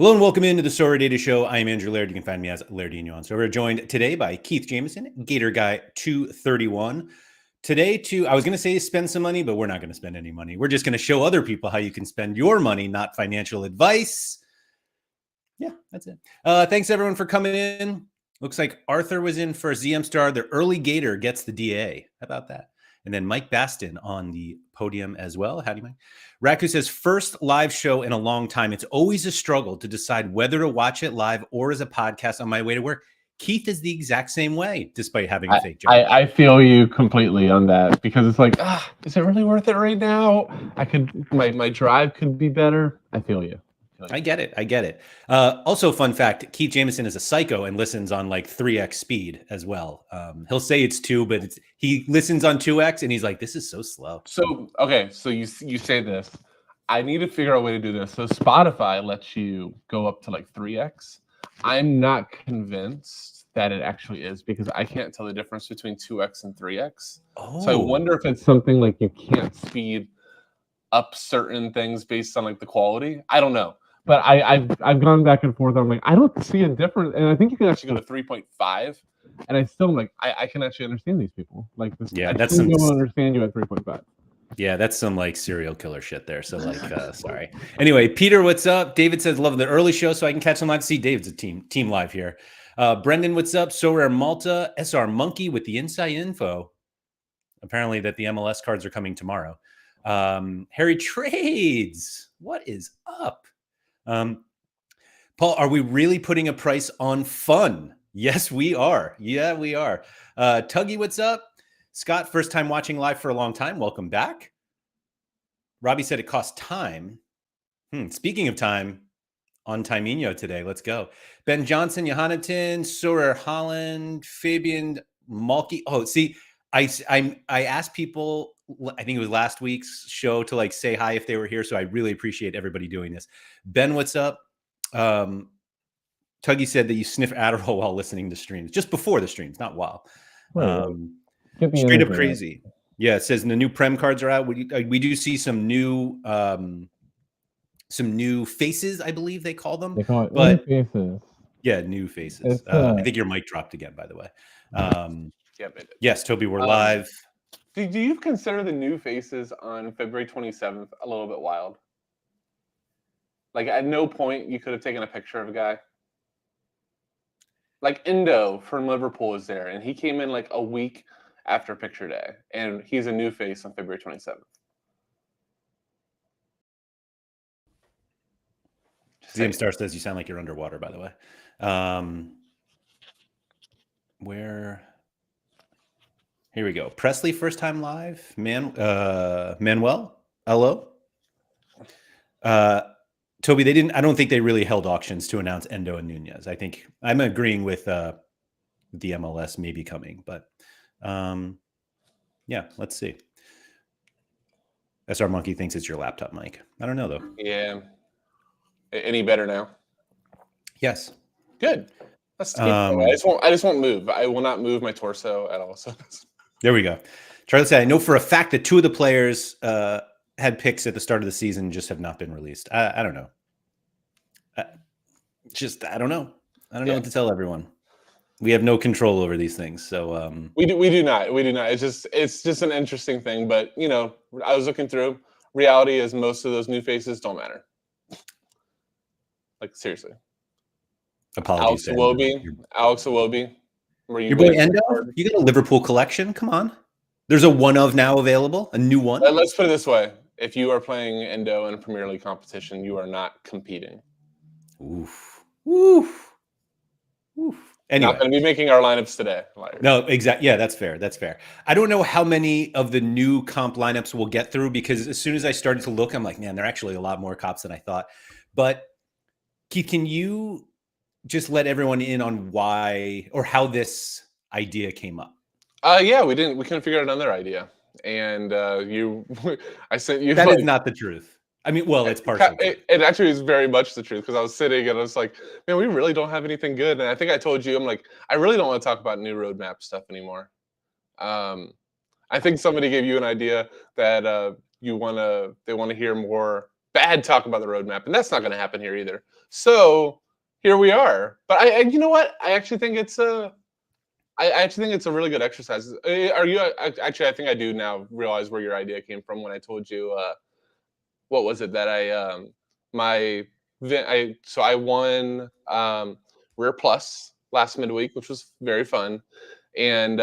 Hello and welcome into the Sorare Data Show. I am Andrew Laird. You can find me as Lairdinho on Sorare. We're joined today by Keith Jameson, GatorGuy231. Today, I was going to say spend some money, but we're not going to spend any money. We're just going to show other people how you can spend your money, not financial advice. Yeah, that's it. Thanks everyone for coming in. Looks like Arthur was in for ZM Star. The early Gator gets the DA. How about that? And then Mike Baston on the podium as well. Howdy, Mike. Raku says, first live show in a long time. It's always a struggle to decide whether to watch it live or as a podcast on my way to work. Keith is the exact same way, despite having a fake job. I feel you completely on that, because it's like, is it really worth it right now? My drive could be better. I feel you. I get it. Also, fun fact, Keith Jameson is a psycho and listens on like 3x speed as well. He'll say it's 2, but he listens on 2x and he's like, this is so slow. So, okay, so you say this. I need to figure out a way to do this. So Spotify lets you go up to like 3x. I'm not convinced that it actually is, because I can't tell the difference between 2x and 3x. Oh. So I wonder if it's something like you can't speed up certain things based on like the quality. I don't know. But I've gone back and forth. I'm like, I don't see a difference. And I think you can actually go to 3.5. And I still am like, I can actually understand these people. Like this. Yeah, I still don't understand you at 3.5. Yeah, that's some like serial killer shit there. So like, sorry. Anyway, Peter, what's up? David says, love the early show so I can catch them live. See, David's a team live here. Brendan, what's up? Sorare Malta, SR Monkey with the inside info. Apparently that the MLS cards are coming tomorrow. Harry Trades, what is up? Paul, are we really putting a price on fun? Yes, we are. Yeah, we are. Tuggy, what's up? Scott, first time watching live for a long time. Welcome back. Robbie said it costs time. Speaking of time, on Timino today. Let's go. Ben Johnson, Johannaton, Sorare Holland, Fabian Malky. Oh, see, I asked people, I think it was last week's show, to like say hi if they were here. So I really appreciate everybody doing this. Ben, what's up? Tuggy said that you sniff Adderall while listening to streams, just before the streams, not while. Straight up crazy. Yeah, it says the new Prem cards are out. We do see some new faces, I believe they call them. They call it new faces. Yeah, new faces. I think your mic dropped again, by the way. Yes, Toby, we're live. Do you consider the new faces on February 27th a little bit wild? Like, at no point you could have taken a picture of a guy. Like, Endo from Liverpool is there, and he came in like a week after picture day, and he's a new face on February 27th. ZM Star says you sound like you're underwater, by the way. Here we go. Presley, first time live. Manuel, hello. Toby, I don't think they really held auctions to announce Endo and Nunez. I think I'm agreeing with the MLS maybe coming, but yeah, let's see. SR Monkey thinks it's your laptop mic. I don't know though. Yeah. Any better now? Yes. Good. That's I just won't move. I will not move my torso at all. So there we go. Charlie said, I know for a fact that 2 of the players had picks at the start of the season, just have not been released. I don't know. I don't know. I don't know what to tell everyone. We have no control over these things. So we do not. It's just an interesting thing. But you know, I was looking through. Reality is most of those new faces don't matter. Like, seriously. Apologies. Alex Iwobi. Your boy Endo? You got a Liverpool collection? Come on. There's a one of now available, a new one. Let's put it this way. If you are playing Endo in a Premier League competition, you are not competing. Oof. Oof. Oof. Anyway. Not going to be making our lineups today. No, exactly. Yeah, that's fair. That's fair. I don't know how many of the new comp lineups we'll get through, because as soon as I started to look, I'm like, man, there are actually a lot more cops than I thought. But Keith, can you just let everyone in on why or how this idea came up? Yeah, we couldn't figure out another idea. And I sent you. That is not the truth. I mean, well, it's partial. It actually is very much the truth, because I was sitting and I was like, man, we really don't have anything good. And I think I told you, I'm like, I really don't want to talk about new roadmap stuff anymore. I think somebody gave you an idea that they want to hear more bad talk about the roadmap, and that's not going to happen here either. So here we are. But I you know what? I actually think it's a really good exercise. Are you actually? I think I do now realize where your idea came from when I told you. What was it that I I won Rare Plus last midweek, which was very fun. And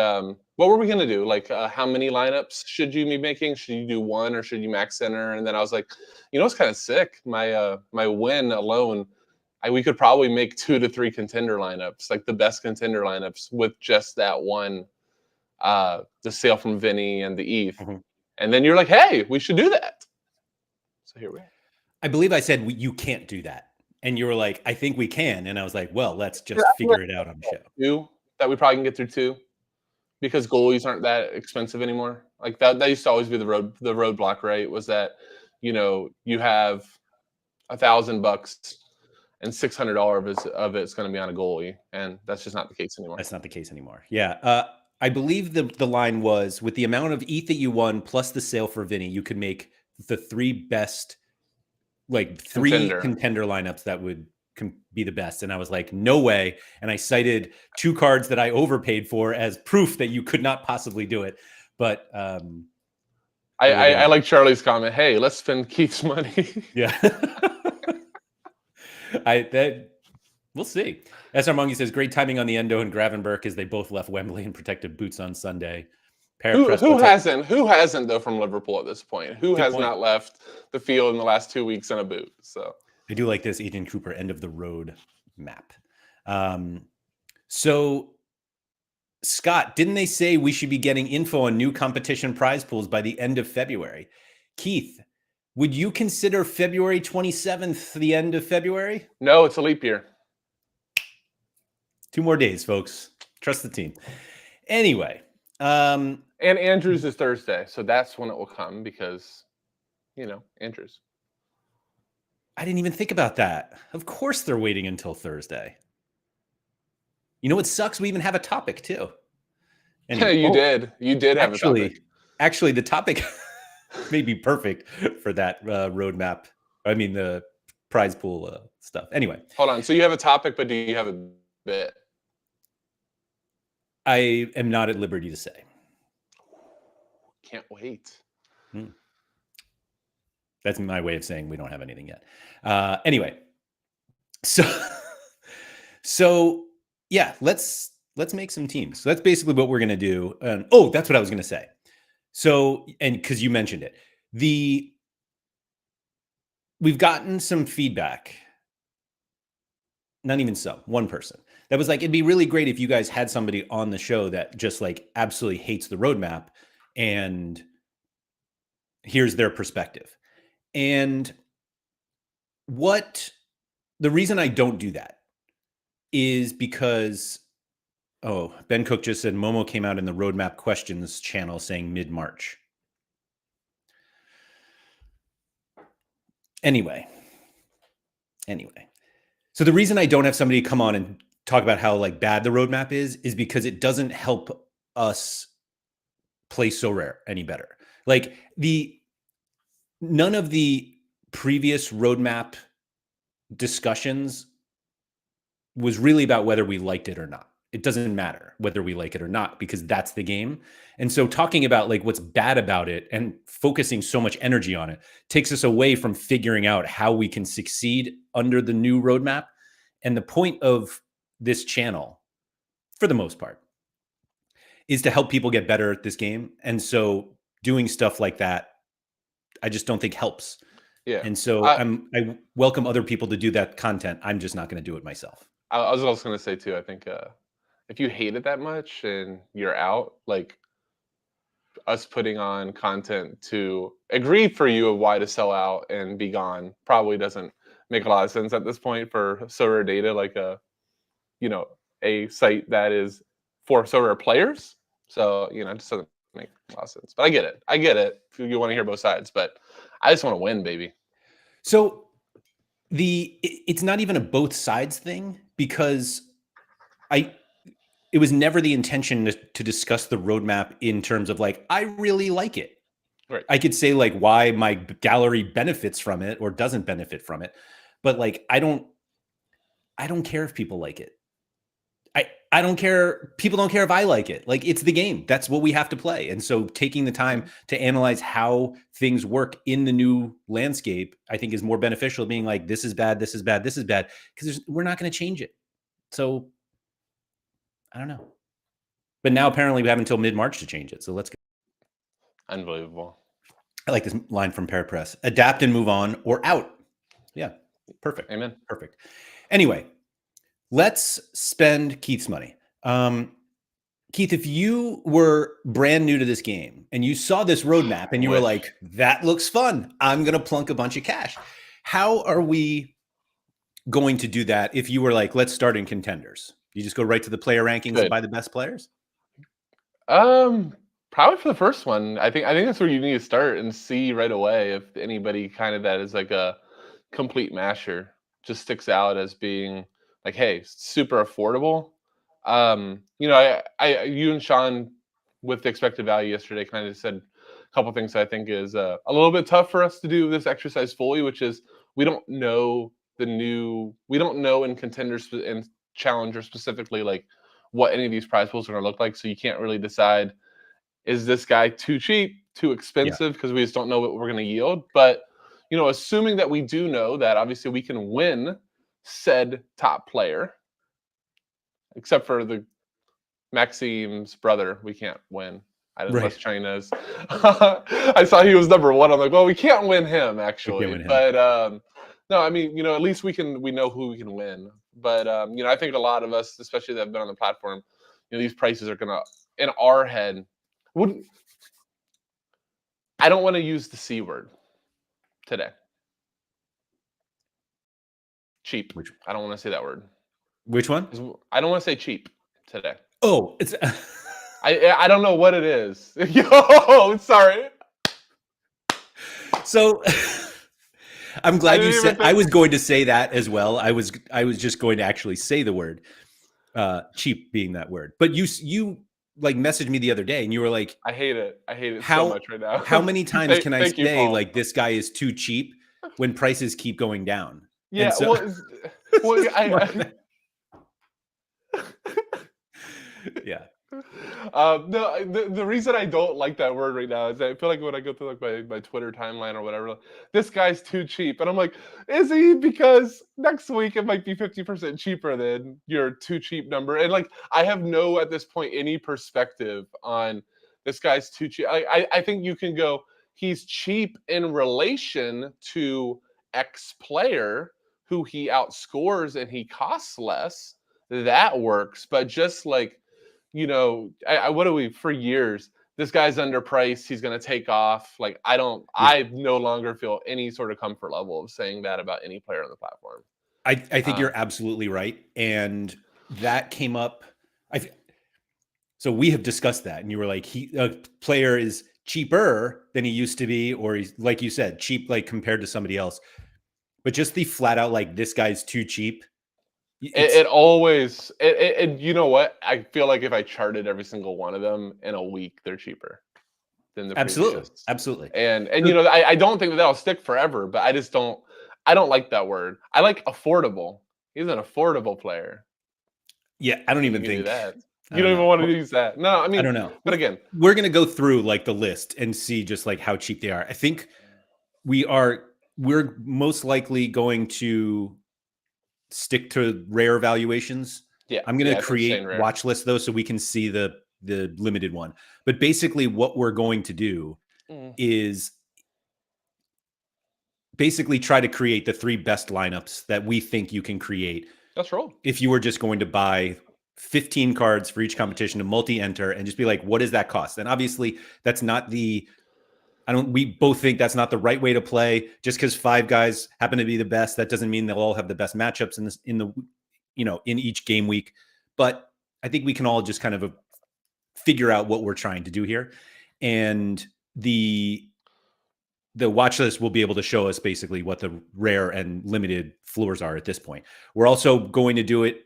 what were we gonna do? Like, how many lineups should you be making? Should you do one or should you max center? And then I was like, it's kind of sick. My win alone, we could probably make 2 to 3 contender lineups, like the best contender lineups with just that one, the sale from Vinny and the ETH. Mm-hmm. And then you're like, hey, we should do that. So here we are. I believe I said you can't do that. And you were like, I think we can. And I was like, well, let's just figure it out on the show. 2 that we probably can get through 2 because goalies aren't that expensive anymore. Like that used to always be the roadblock, right? Was that, you have $1,000 and $600 of it's going to be on a goalie. And that's just not the case anymore. That's not the case anymore. Yeah. I believe the line was, with the amount of ETH that you won plus the sale for Vinny, you could make the 3 best, like 3 contender lineups that would be the best. And I was like, no way. And I cited 2 cards that I overpaid for as proof that you could not possibly do it. But I like Charlie's comment. Hey, let's spend Keith's money. Yeah. We'll see. SR Monkey says, great timing on the Endo and Gravenberg as they both left Wembley in protective boots on Sunday. Who hasn't though from Liverpool at this point? Who has not left the field in the last 2 weeks in a boot? So I do like this Adrian Cooper end of the road map. So Scott, didn't they say we should be getting info on new competition prize pools by the end of February? Keith, would you consider February 27th the end of February? No, it's a leap year. 2 more days, folks. Trust the team. Anyway. And Andrews is Thursday, so that's when it will come because, Andrews. I didn't even think about that. Of course they're waiting until Thursday. You know what sucks? We even have a topic too. Anyway, You did have a topic. Actually, the topic may be perfect for that roadmap. I mean, the prize pool stuff. Anyway. Hold on. So you have a topic, but do you have a bit? I am not at liberty to say. Can't wait. That's my way of saying we don't have anything yet. Anyway, so yeah, let's make some teams. So that's basically what we're gonna do. And that's what I was gonna say. So, and because you mentioned it, we've gotten some feedback. Not even some, one person that was like, it'd be really great if you guys had somebody on the show that just like absolutely hates the roadmap and here's their perspective. And the reason I don't do that is because, Ben Cook just said Momo came out in the roadmap questions channel saying mid-March. Anyway. So the reason I don't have somebody come on and talk about how like bad the roadmap is because it doesn't help us play Sorare any better. Like none of the previous roadmap discussions was really about whether we liked it or not. It doesn't matter whether we like it or not because that's the game. And so talking about like what's bad about it and focusing so much energy on it takes us away from figuring out how we can succeed under the new roadmap. And the point of this channel, for the most part, is to help people get better at this game. And so doing stuff like that, I just don't think helps. Yeah. And so I welcome other people to do that content. I'm just not going to do it myself. I was also going to say too, I think if you hate it that much and you're out, like us putting on content to agree for you of why to sell out and be gone probably doesn't make a lot of sense at this point for Sorare data, like a site that is for Sorare players. So, it just doesn't make a lot of sense. But I get it. You want to hear both sides, but I just want to win, baby. So it's not even a both sides thing because it was never the intention to discuss the roadmap in terms of like, I really like it. Right. I could say like why my gallery benefits from it or doesn't benefit from it, but like I don't care if people like it. I don't care. People don't care if I like it. Like it's the game. That's what we have to play. And so taking the time to analyze how things work in the new landscape, I think is more beneficial. Being like, this is bad, this is bad, this is bad, because we're not going to change it. So I don't know. But now apparently we have until mid-March to change it. So let's go. Unbelievable. I like this line from Parapress: adapt and move on or out. Yeah, perfect. Amen. Perfect. Anyway, let's spend Keith's money. Keith, if you were brand new to this game and you saw this roadmap and you were like, that looks fun, I'm going to plunk a bunch of cash. How are we going to do that if you were like, let's start in contenders? You just go right to the player rankings and buy the best players? Probably for the first one. I think that's where you need to start and see right away if anybody kind of that is like a complete masher just sticks out as being like, hey, super affordable. You know, you and Sean with the expected value yesterday kind of said a couple things that I think is a little bit tough for us to do this exercise fully, which is we don't know in contenders and challengers specifically like what any of these prize pools are going to look like. So you can't really decide, is this guy too cheap, too expensive? Because we just don't know what we're going to yield. But, you know, assuming that we do know that obviously we can win said top player, except for the Maxime's brother, we can't win. Unless China's. I saw he was number 1. I'm like, well, we can't win him actually. But no, I mean, you know, at least we know who we can win. But you know, I think a lot of us, especially that have been on the platform, you know, these prices are gonna in our head. I don't want to use the C word today. Cheap. I don't want to say that word. Which one? I don't want to say cheap today. Oh, it's. I don't know what it is. Yo, sorry. So I'm glad you said. I was going to say that as well. I was just going to actually say the word cheap being that word. But you like messaged me the other day and you were like, I hate it so much right now. How many times can I say like this guy is too cheap when prices keep going down? Yeah, so, yeah. No, the reason I don't like that word right now is I feel like when I go through like my Twitter timeline or whatever, this guy's too cheap, and I'm like, is he? Because next week it might be 50% cheaper than your too cheap number, and like I have no at this point any perspective on this guy's too cheap. I think you can go, he's cheap in relation to X player who he outscores and he costs less. That works, but just like, you know, what are we for years? This guy's underpriced. He's going to take off. Like, I no longer feel any sort of comfort level of saying that about any player on the platform. I think you're absolutely right. And that came up. So we have discussed that. And you were like, a player is cheaper than he used to be, or he's, like you said, cheap, like compared to somebody else. But just the flat out, like, this guy's too cheap. It always, you know what? I feel like if I charted every single one of them in a week, they're cheaper than the previous. Absolutely. And you know, I don't think that'll stick forever, but I don't like that word. I like affordable. He's an affordable player. Yeah, I don't even think that. You don't even want to use that. No, I mean, I don't know. But again, we're going to go through like the list and see just like how cheap they are. I think we're most likely going to stick to rare valuations. Yeah, I'm going to create watch lists though, so we can see the limited one. But basically what we're going to do is basically try to create the 3 best lineups that we think you can create. That's right. If you were just going to buy 15 cards for each competition to multi-enter and just be like, what does that cost? And obviously that's not we both think that's not the right way to play. Just because 5 guys happen to be the best, that doesn't mean they'll all have the best matchups in each game week. But I think we can all just kind of figure out what we're trying to do here. And the watch list will be able to show us basically what the rare and limited floors are at this point. We're also going to do it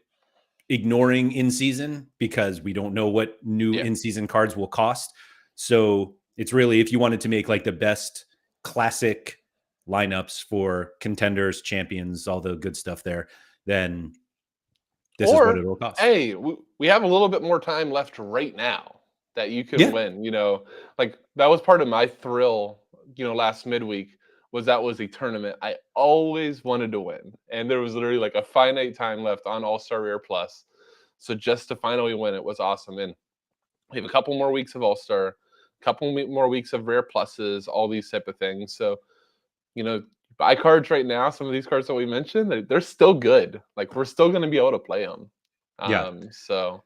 ignoring in season because we don't know what new in season cards will cost. So It's really, if you wanted to make like the best classic lineups for contenders, champions, all the good stuff there, then this is what it'll cost. Hey, we have a little bit more time left right now that you can win. You know, like that was part of my thrill, you know, last midweek that was a tournament I always wanted to win. And there was literally like a finite time left on All-Star Rare Plus. So just to finally win it was awesome. And we have a couple more weeks of All-Star, a couple more weeks of Rare Pluses, all these type of things. So, you know, buy cards right now. Some of these cards that we mentioned, they're still good. Like we're still going to be able to play them. So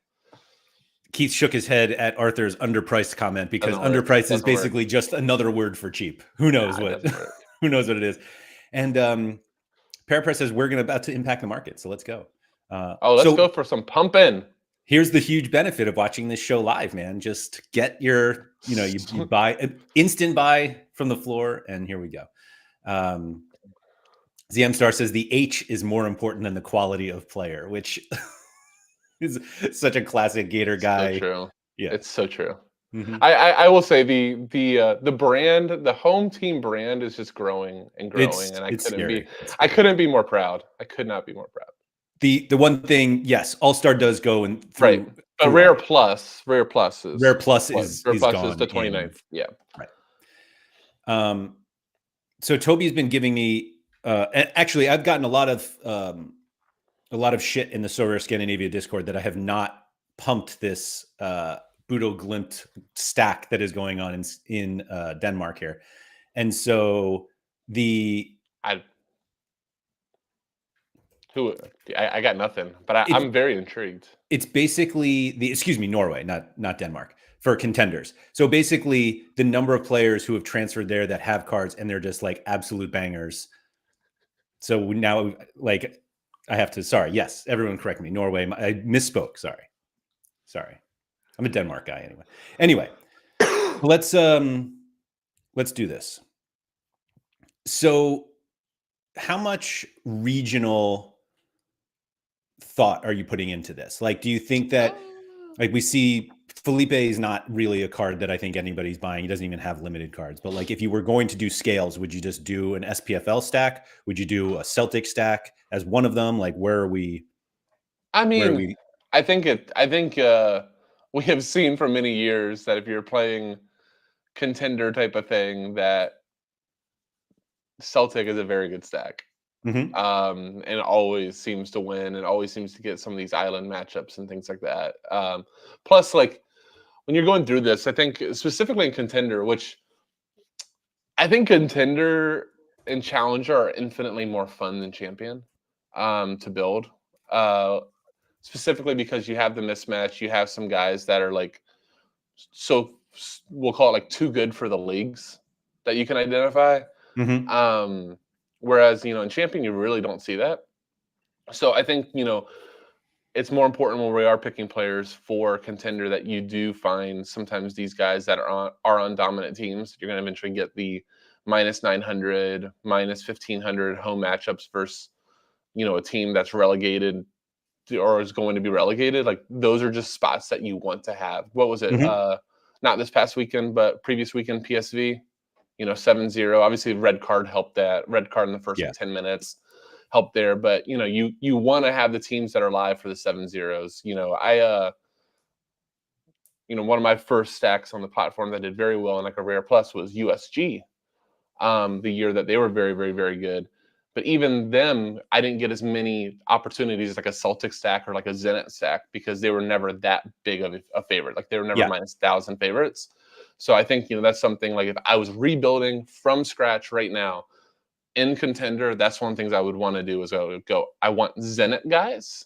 Keith shook his head at Arthur's underpriced comment because underpriced is basically just another word for cheap. Who knows what? Who knows what it is? And Parapress says we're about to impact the market, so let's go. Let's go for some pumping. Here's the huge benefit of watching this show live, man. Just get your, you buy an instant buy from the floor, and here we go. ZM Star says the H is more important than the quality of player, which is such a classic Gator guy. So true. Yeah, it's so true. Mm-hmm. I will say the brand, the home team brand is just growing and growing, and I couldn't be more proud. I could not be more proud. The one thing, yes, All-Star does go and right, but Rare Plus is the 29th. Yeah, right. So Toby's been giving me, and actually, I've gotten a lot of shit in the Sorare Scandinavia Discord that I have not pumped this Budo Glimt stack that is going on in Denmark here, and so I got nothing, but I'm very intrigued. It's basically Norway, not Denmark, for contenders. So basically the number of players who have transferred there that have cards and they're just like absolute bangers. So now, like, I have to, sorry. Yes. Everyone correct me. Norway. I misspoke. Sorry. I'm a Denmark guy anyway. Let's do this. So how much regional thought are you putting into this? Like, do you think that, like, we see Felipe is not really a card that I think anybody's buying. He doesn't even have limited cards. But like, if you were going to do scales, would you just do an SPFL stack? Would you do a Celtic stack as one of them? Like, where are we? I mean, I think we have seen for many years that if you're playing contender type of thing, that Celtic is a very good stack. Mm-hmm. And it always seems to win and always seems to get some of these island matchups and things like that. Plus, like, when you're going through this, I think specifically in Contender, which I think Contender and Challenger are infinitely more fun than Champion to build. Specifically because you have the mismatch, you have some guys that are like, so we'll call it like too good for the leagues that you can identify. Mm-hmm. Whereas, in Champion, you really don't see that. So I think, it's more important when we are picking players for Contender that you do find sometimes these guys that are on dominant teams. You're going to eventually get the -900, -1500 home matchups versus, a team that's relegated or is going to be relegated. Like, those are just spots that you want to have. What was it? Mm-hmm. Not this past weekend, but previous weekend, PSV. 7-0. Obviously, red card helped that. Red card in the first 10 minutes helped there. But, you want to have the teams that are live for the 7-0s. One of my first stacks on the platform that did very well in like a Rare Plus was USG, the year that they were very, very, very good. But even them, I didn't get as many opportunities like a Celtic stack or like a Zenit stack because they were never that big of a favorite. Like, they were never -1,000 favorites. So I think, that's something like if I was rebuilding from scratch right now in Contender, that's one of the things I would want to do is go, I want Zenit guys.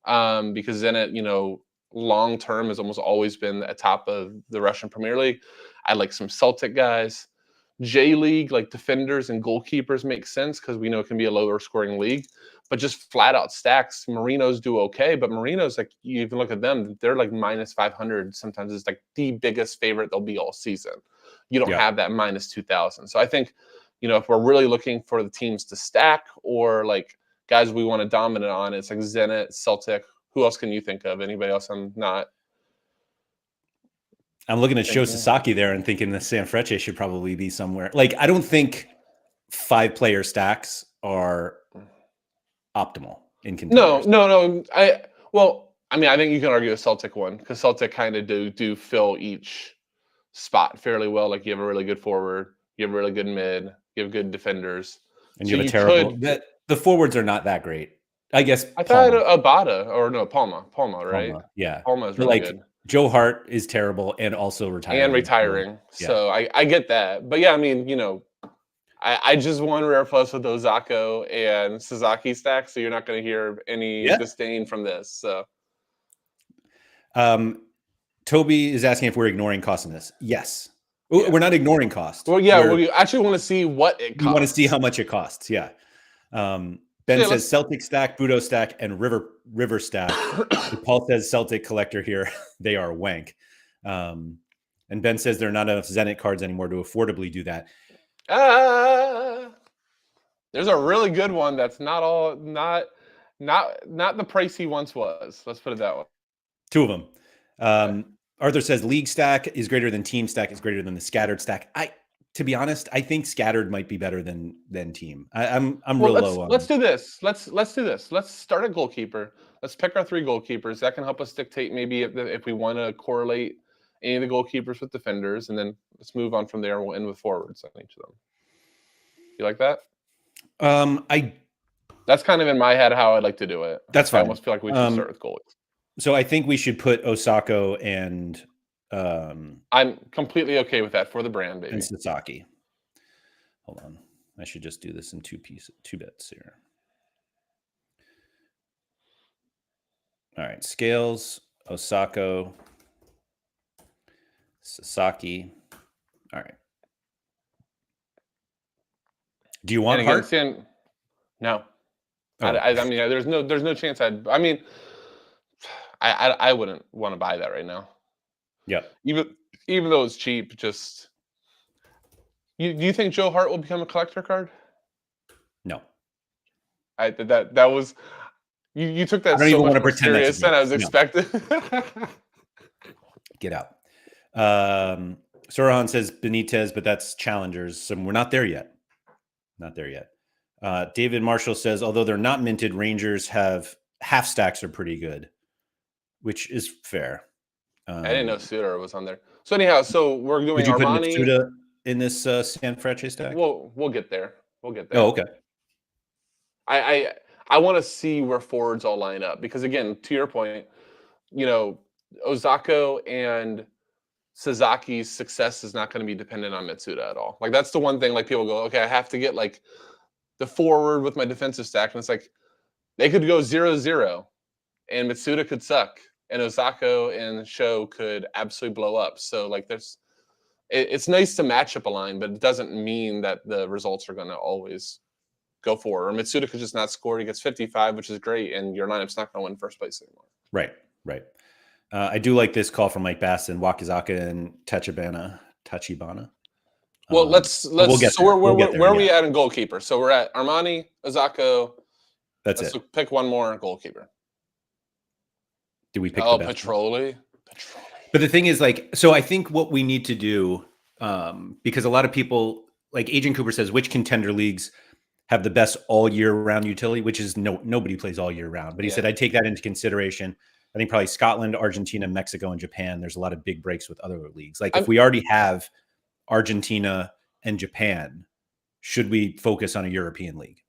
Because Zenit, long-term has almost always been at top of the Russian Premier League. I like some Celtic guys. J-League, like defenders and goalkeepers, make sense because we know it can be a lower scoring league. But just flat out stacks, Marinos do okay. But Marinos, like, you even look at them, they're like -500. Sometimes it's like the biggest favorite they'll be all season. You don't have that -2,000. So I think, if we're really looking for the teams to stack or like guys we want to dominate on, it's like Zenit, Celtic. Who else can you think of? Anybody else I'm not? I'm looking at Sho Sasaki there and thinking the Sanfrecce should probably be somewhere. Like, I don't think 5-player stacks are optimal in Contenders. No. I mean, I think you can argue a Celtic one because Celtic kind of do fill each spot fairly well. Like you have a really good forward, you have a really good mid, you have good defenders, and you have a terrible. The forwards are not that great. I guess I thought Abada or no Palma, right? Palma, yeah, Palma is really good. Joe Hart is terrible and also retiring. So I get that, but yeah, I mean, I just won Rare Plus with Ozako and Sasaki stack, so you're not going to hear any disdain from this. So, Toby is asking if we're ignoring cost in this. Yes, we're not ignoring cost. Well, yeah, we actually want to see what it costs. We want to see how much it costs. Yeah. Ben says Celtic stack, Budo stack, and River stack. Paul says Celtic collector here. They are wank. And Ben says there are not enough Zenit cards anymore to affordably do that. There's a really good one that's not the price he once was. Let's put it that way. 2 of them. Arthur says league stack is greater than team stack is greater than the scattered stack. To be honest, I think scattered might be better than team. I'm real low on. Let's do this. Let's do this. Let's start a goalkeeper. Let's pick our 3 goalkeepers. That can help us dictate maybe if we want to correlate any of the goalkeepers with defenders, and then let's move on from there. We'll end with forwards on each of them. You like that? That's kind of in my head how I'd like to do it. That's fine. I almost feel like we should start with goalies. So I think we should put Osako and I'm completely okay with that for the brand, baby. And Sasaki. Hold on. I should just do this in 2 bits here. All right. Scales, Osako, Sasaki. All right. Do you want Hart? No. Oh. I mean, there's no chance I wouldn't want to buy that right now. Yeah. Even though it's cheap, just do you think Joe Hart will become a collector card? No. That was you took that I don't so even much want to more pretend serious than I was expecting. Get out. Surahan says Benitez, but that's challengers, so we're not there yet. David Marshall says, although they're not minted, Rangers have half stacks are pretty good, which is fair. I didn't know Suda was on there. So anyhow, we're doing Did you Armani. Put Suda in this Sanfrecce stack? We'll get there. Oh, okay. I want to see where forwards all line up because again, to your point, Ozako and Sasaki's success is not going to be dependent on Mitsuda at all. Like that's the one thing. Like people go, okay, I have to get like the forward with my defensive stack, and it's like they could go 0-0, and Mitsuda could suck. And Osako and Sho could absolutely blow up. So like it's nice to match up a line, but it doesn't mean that the results are going to always go for it. Or Mitsuda could just not score. He gets 55, which is great. And your lineup's not going to win first place anymore. Right. I do like this call from Mike Basson, Wakizaka and Tachibana. Well, let's so where are we at in goalkeeper? So we're at Armani, Ozako. That's it. Pick one more goalkeeper. Do we pick Petroli? But the thing is, so I think what we need to do, because a lot of people, like Agent Cooper says, which contender leagues have the best all year round utility, which is nobody plays all year round. But he said, I'd take that into consideration. I think probably Scotland, Argentina, Mexico, and Japan. There's a lot of big breaks with other leagues. Like if we already have Argentina and Japan, should we focus on a European league?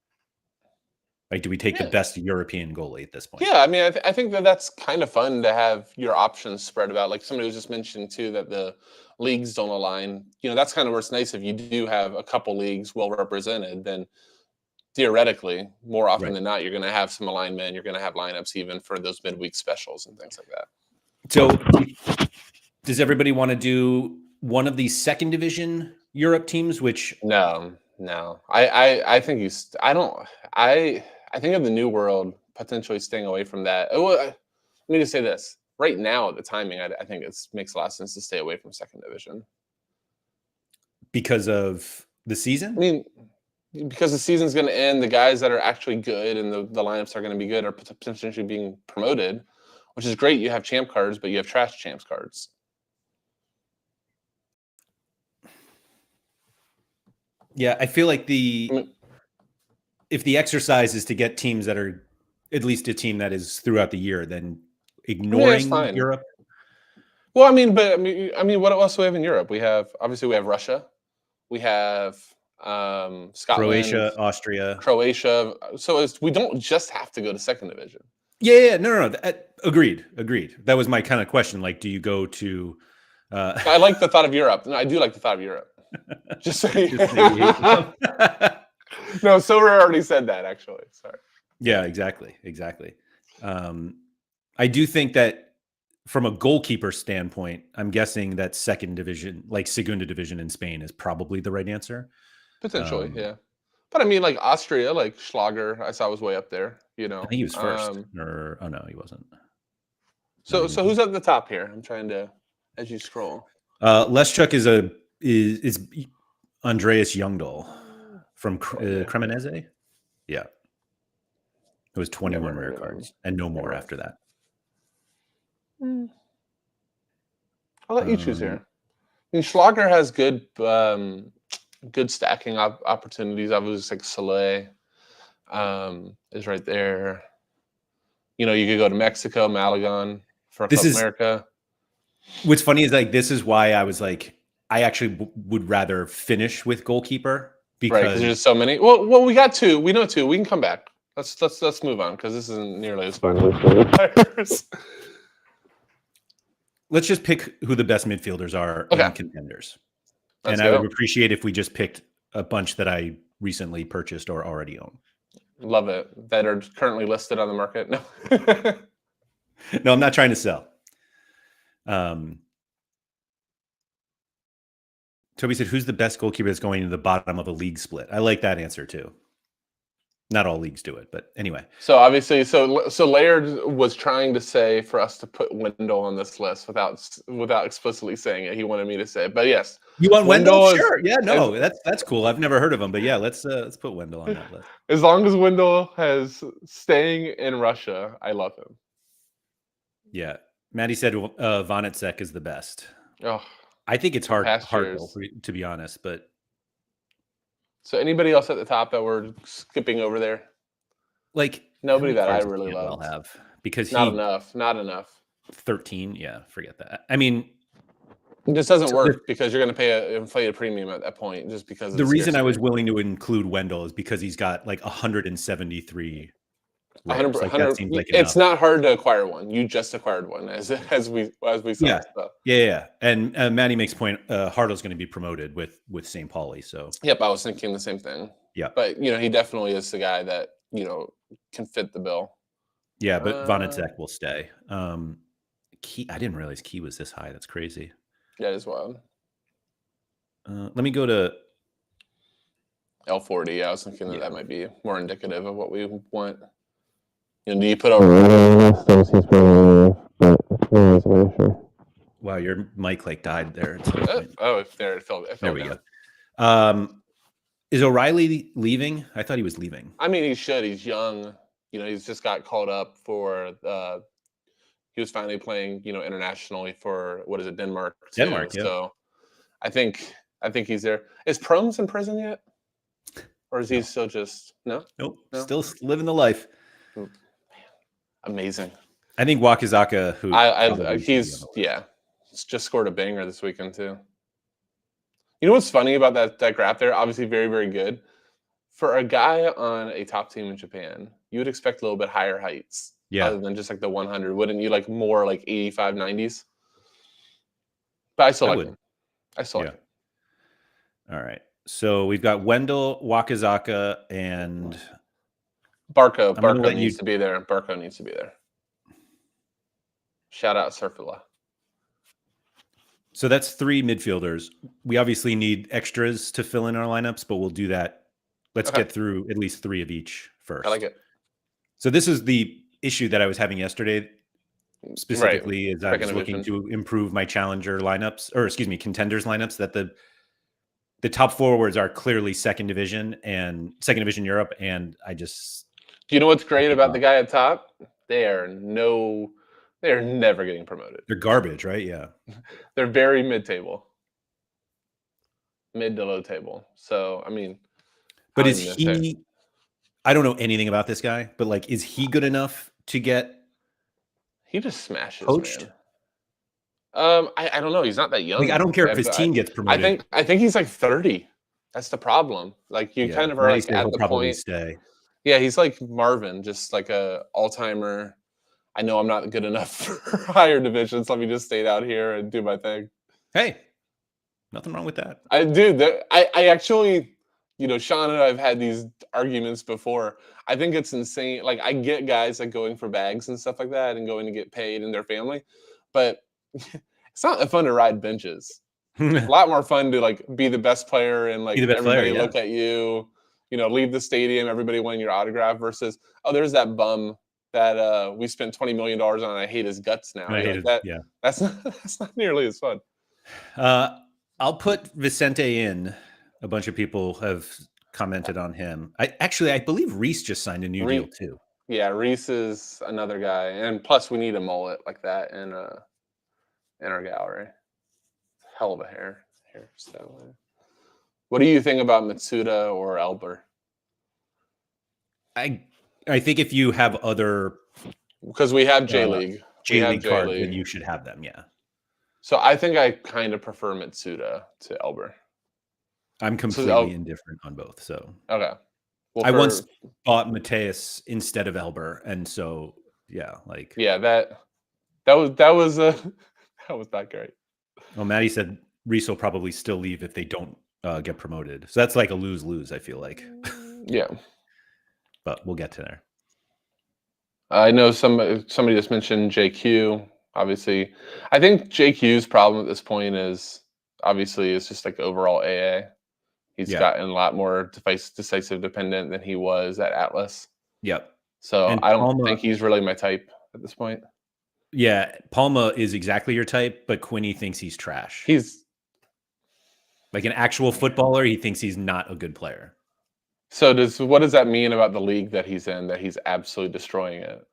Like, do we take the best European goalie at this point? Yeah, I mean, I think that's kind of fun to have your options spread about. Like somebody was just mentioned too that the leagues don't align. That's kind of where it's nice if you do have a couple leagues well represented. Then theoretically, more often than not, you're going to have some alignment. You're going to have lineups even for those midweek specials and things like that. So, does everybody want to do one of these second division Europe teams? Which no, I think I think of the New World potentially staying away from that. Let me just say this. Right now, the timing, I think it makes a lot of sense to stay away from second division. Because of the season? I mean, because the season's going to end, the guys that are actually good and the lineups are going to be good are potentially being promoted, which is great. You have champ cards, but you have trash champs cards. Yeah, I feel like if the exercise is to get teams that are at least a team that is throughout the year, then ignoring fine. Europe. Well, I mean, what else do we have in Europe? We have Russia, we have Scotland, Croatia, Austria. Croatia. So we don't just have to go to second division. Yeah, no. Agreed. That was my kind of question. Like, do you go to? I like the thought of Europe. No, I do like the thought of Europe. Just so you No, Sorare already said that, actually. Sorry. Yeah, exactly. I do think that from a goalkeeper standpoint, I'm guessing that second division, like Segunda division in Spain, is probably the right answer. Potentially, yeah. But I mean, like Austria, like Schlager, I saw was way up there. I think he was first. Or no, he wasn't. So who's at the top here? I'm trying to, as you scroll. Leszczuk is Andreas Youngdahl from Cremonese. Yeah, it was 21 rare cards and no more after that. I'll let you choose here. I mean, Schlager has good stacking opportunities. I was like Soleil is right there. You know, you could go to Mexico, Malagon for Club America. What's funny is like this is why I was like I actually would rather finish with goalkeeper because there's so many. Well, we got two. We know two. We can come back. Let's move on because this isn't nearly as fun. Let's just pick who the best midfielders are in Contenders. Let's I would appreciate if we just picked a bunch that I recently purchased or already own. Love it. That are currently listed on the market. No. No, I'm not trying to sell. Toby said, who's the best goalkeeper that's going to the bottom of a league split? I like that answer too. Not all leagues do it, but anyway. So obviously, so Laird was trying to say for us to put Wendell on this list without explicitly saying it. He wanted me to say it, but yes. You want Wendell? Sure. Yeah, no, that's cool. I've never heard of him, but yeah, let's put Wendell on that list. As long as Wendell has staying in Russia, I love him. Yeah, Maddie said Vonitsek is the best. Oh, I think it's hard to be honest, but. So anybody else at the top that we're skipping over there? Like nobody that I really love. Because not enough. 13, yeah, forget that. I mean, it just doesn't work because you're going to pay an inflated premium at that point just because of the reason I was willing to include Wendell is because he's got like 173 rares. Like that seems like it's not hard to acquire one. You just acquired one as we saw. Yeah. And Maddie makes point. Hartlow's going to be promoted with St. Pauli. So yep, I was thinking the same thing. Yeah, but he definitely is the guy that can fit the bill. Yeah, but Vonitsek will stay. Key, I didn't realize Key was this high. That's crazy. Yeah, it is wild. Let me go to L40. Yeah, I was thinking that might be more indicative of what we want. Do you put over? Wow, your mic like died there. There we go. Is O'Reilly leaving? I thought he was leaving. I mean, he should. He's young. He's just got called up for. He was finally playing, internationally for what is it, Denmark? Denmark. Yeah. So, I think he's there. Is Promes in prison yet, or is he still just no? Nope. Still living the life. Man, amazing. I think Wakizaka, who he's just scored a banger this weekend too. You know what's funny about that graph there? Obviously, very, very good. For a guy on a top team in Japan, you would expect a little bit higher heights. Yeah. Other than just like the 100. Wouldn't you like more like 85, 90s? But I still like him. Like him. All right. So we've got Wendell, Wakizaka, and Barco. Barco needs to be there. Shout out Surfula. So that's 3 midfielders. We obviously need extras to fill in our lineups, but we'll do that. Let's get through at least 3 of each first. I like it. So this is the issue that I was having yesterday, specifically, as I was looking to improve my challenger lineups, or excuse me, contenders lineups, that the top forwards are clearly second division Europe, and I just. Do you know what's great about the guy at top? They are never getting promoted. They're garbage, right? Yeah. They're very mid-table. mid to low table. So I mean, But I is don't even necessarily- he? I don't know anything about this guy, but like, is he good enough to get He just smashes, poached? man. I don't know. He's not that young. Like, I don't care if his but team gets promoted. I think he's like 30. That's the problem. Like you kind of are Maddie like said at he'll the probably point. stay. Yeah, he's like Marvin, just like a all-timer. I know I'm not good enough for higher divisions. Let me just stay out here and do my thing. Hey, nothing wrong with that. I actually, Sean and I have had these arguments before. I think it's insane. Like I get guys like going for bags and stuff like that and going to get paid in their family, but it's not fun to ride benches. A lot more fun to like be the best player and like Be the best player, everybody yeah. look at you, leave the stadium, everybody wanting your autograph versus, oh, there's that bum that we spent $20 million on. And I hate his guts now. I hate that. it. Yeah. That's not nearly as fun. I'll put Vicente in. A bunch of people have commented on him. I believe Reese just signed a new deal too. Yeah, Reese is another guy, and plus we need a mullet like that in our gallery. Hell of a hairstyle. What do you think about Mitsuda or Elber? I think if you have other, because we have J League, cards, then you should have them. Yeah. So I think I kind of prefer Mitsuda to Elber. I'm completely indifferent on both. So okay. Well, I once bought Mateus instead of Elber, and so that was not great. Well, Maddie said Reese will probably still leave if they don't get promoted. So that's like a lose-lose, I feel like. Yeah. But we'll get to there. I know somebody just mentioned JQ. Obviously, I think JQ's problem at this point is just like overall AA. He's gotten a lot more decisive dependent than he was at Atlas. Yep. So I don't think he's really my type at this point. Yeah, Palma is exactly your type, but Quinny thinks he's trash. He's like an actual footballer. He thinks he's not a good player. So what does that mean about the league that he's in, that he's absolutely destroying it?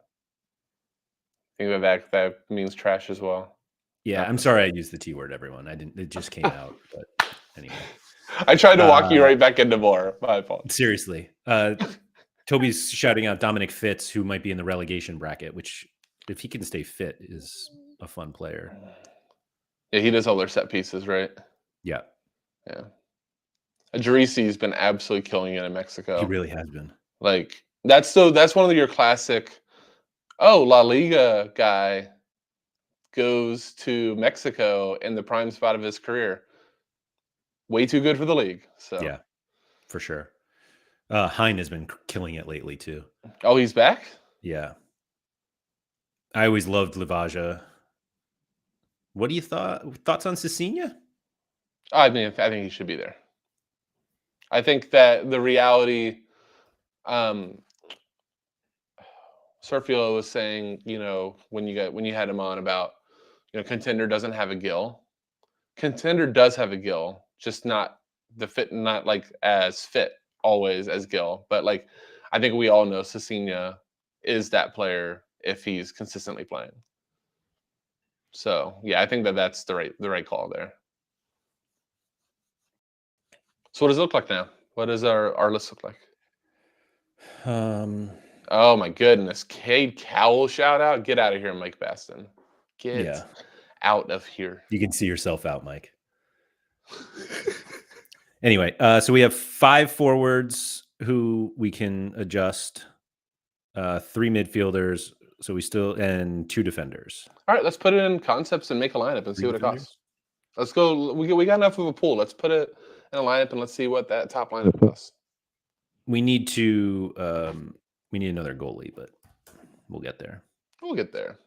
I think that means trash as well. Yeah, I'm sorry I used the T word, everyone. It just came out, but anyway. I tried to walk you right back into more. My fault. Seriously. Toby's shouting out Dominic Fitz, who might be in the relegation bracket, which, if he can stay fit, is a fun player. Yeah, he does all their set pieces, right? Yeah. Yeah. Adrisi's been absolutely killing it in Mexico. He really has been. Like that's one of your classic, La Liga guy goes to Mexico in the prime spot of his career. Way too good for the league. So yeah, for sure. Hein has been killing it lately too. Oh, he's back? Yeah. I always loved Lavaja. What do you thoughts on Cecilia? I think he should be there. I think that the reality, Surfilo was saying, when you had him on about, Contender doesn't have a gill. Contender does have a gill, just not like as fit always as Gill. But like, I think we all know Cecilia is that player if he's consistently playing. So yeah, I think that's the right call there. So what does it look like now? What does our list look like? Oh my goodness. Cade Cowell shout out. Get out of here, Mike Baston. Get out of here. You can see yourself out, Mike. Anyway, so we have 5 forwards who we can adjust, 3 midfielders, and 2 defenders. All right, let's put it in concepts and make a lineup and see what it costs. Let's go. We got enough of a pool. Let's put it in a lineup and let's see what that top lineup costs. We need to we need another goalie, but we'll get there. We'll get there.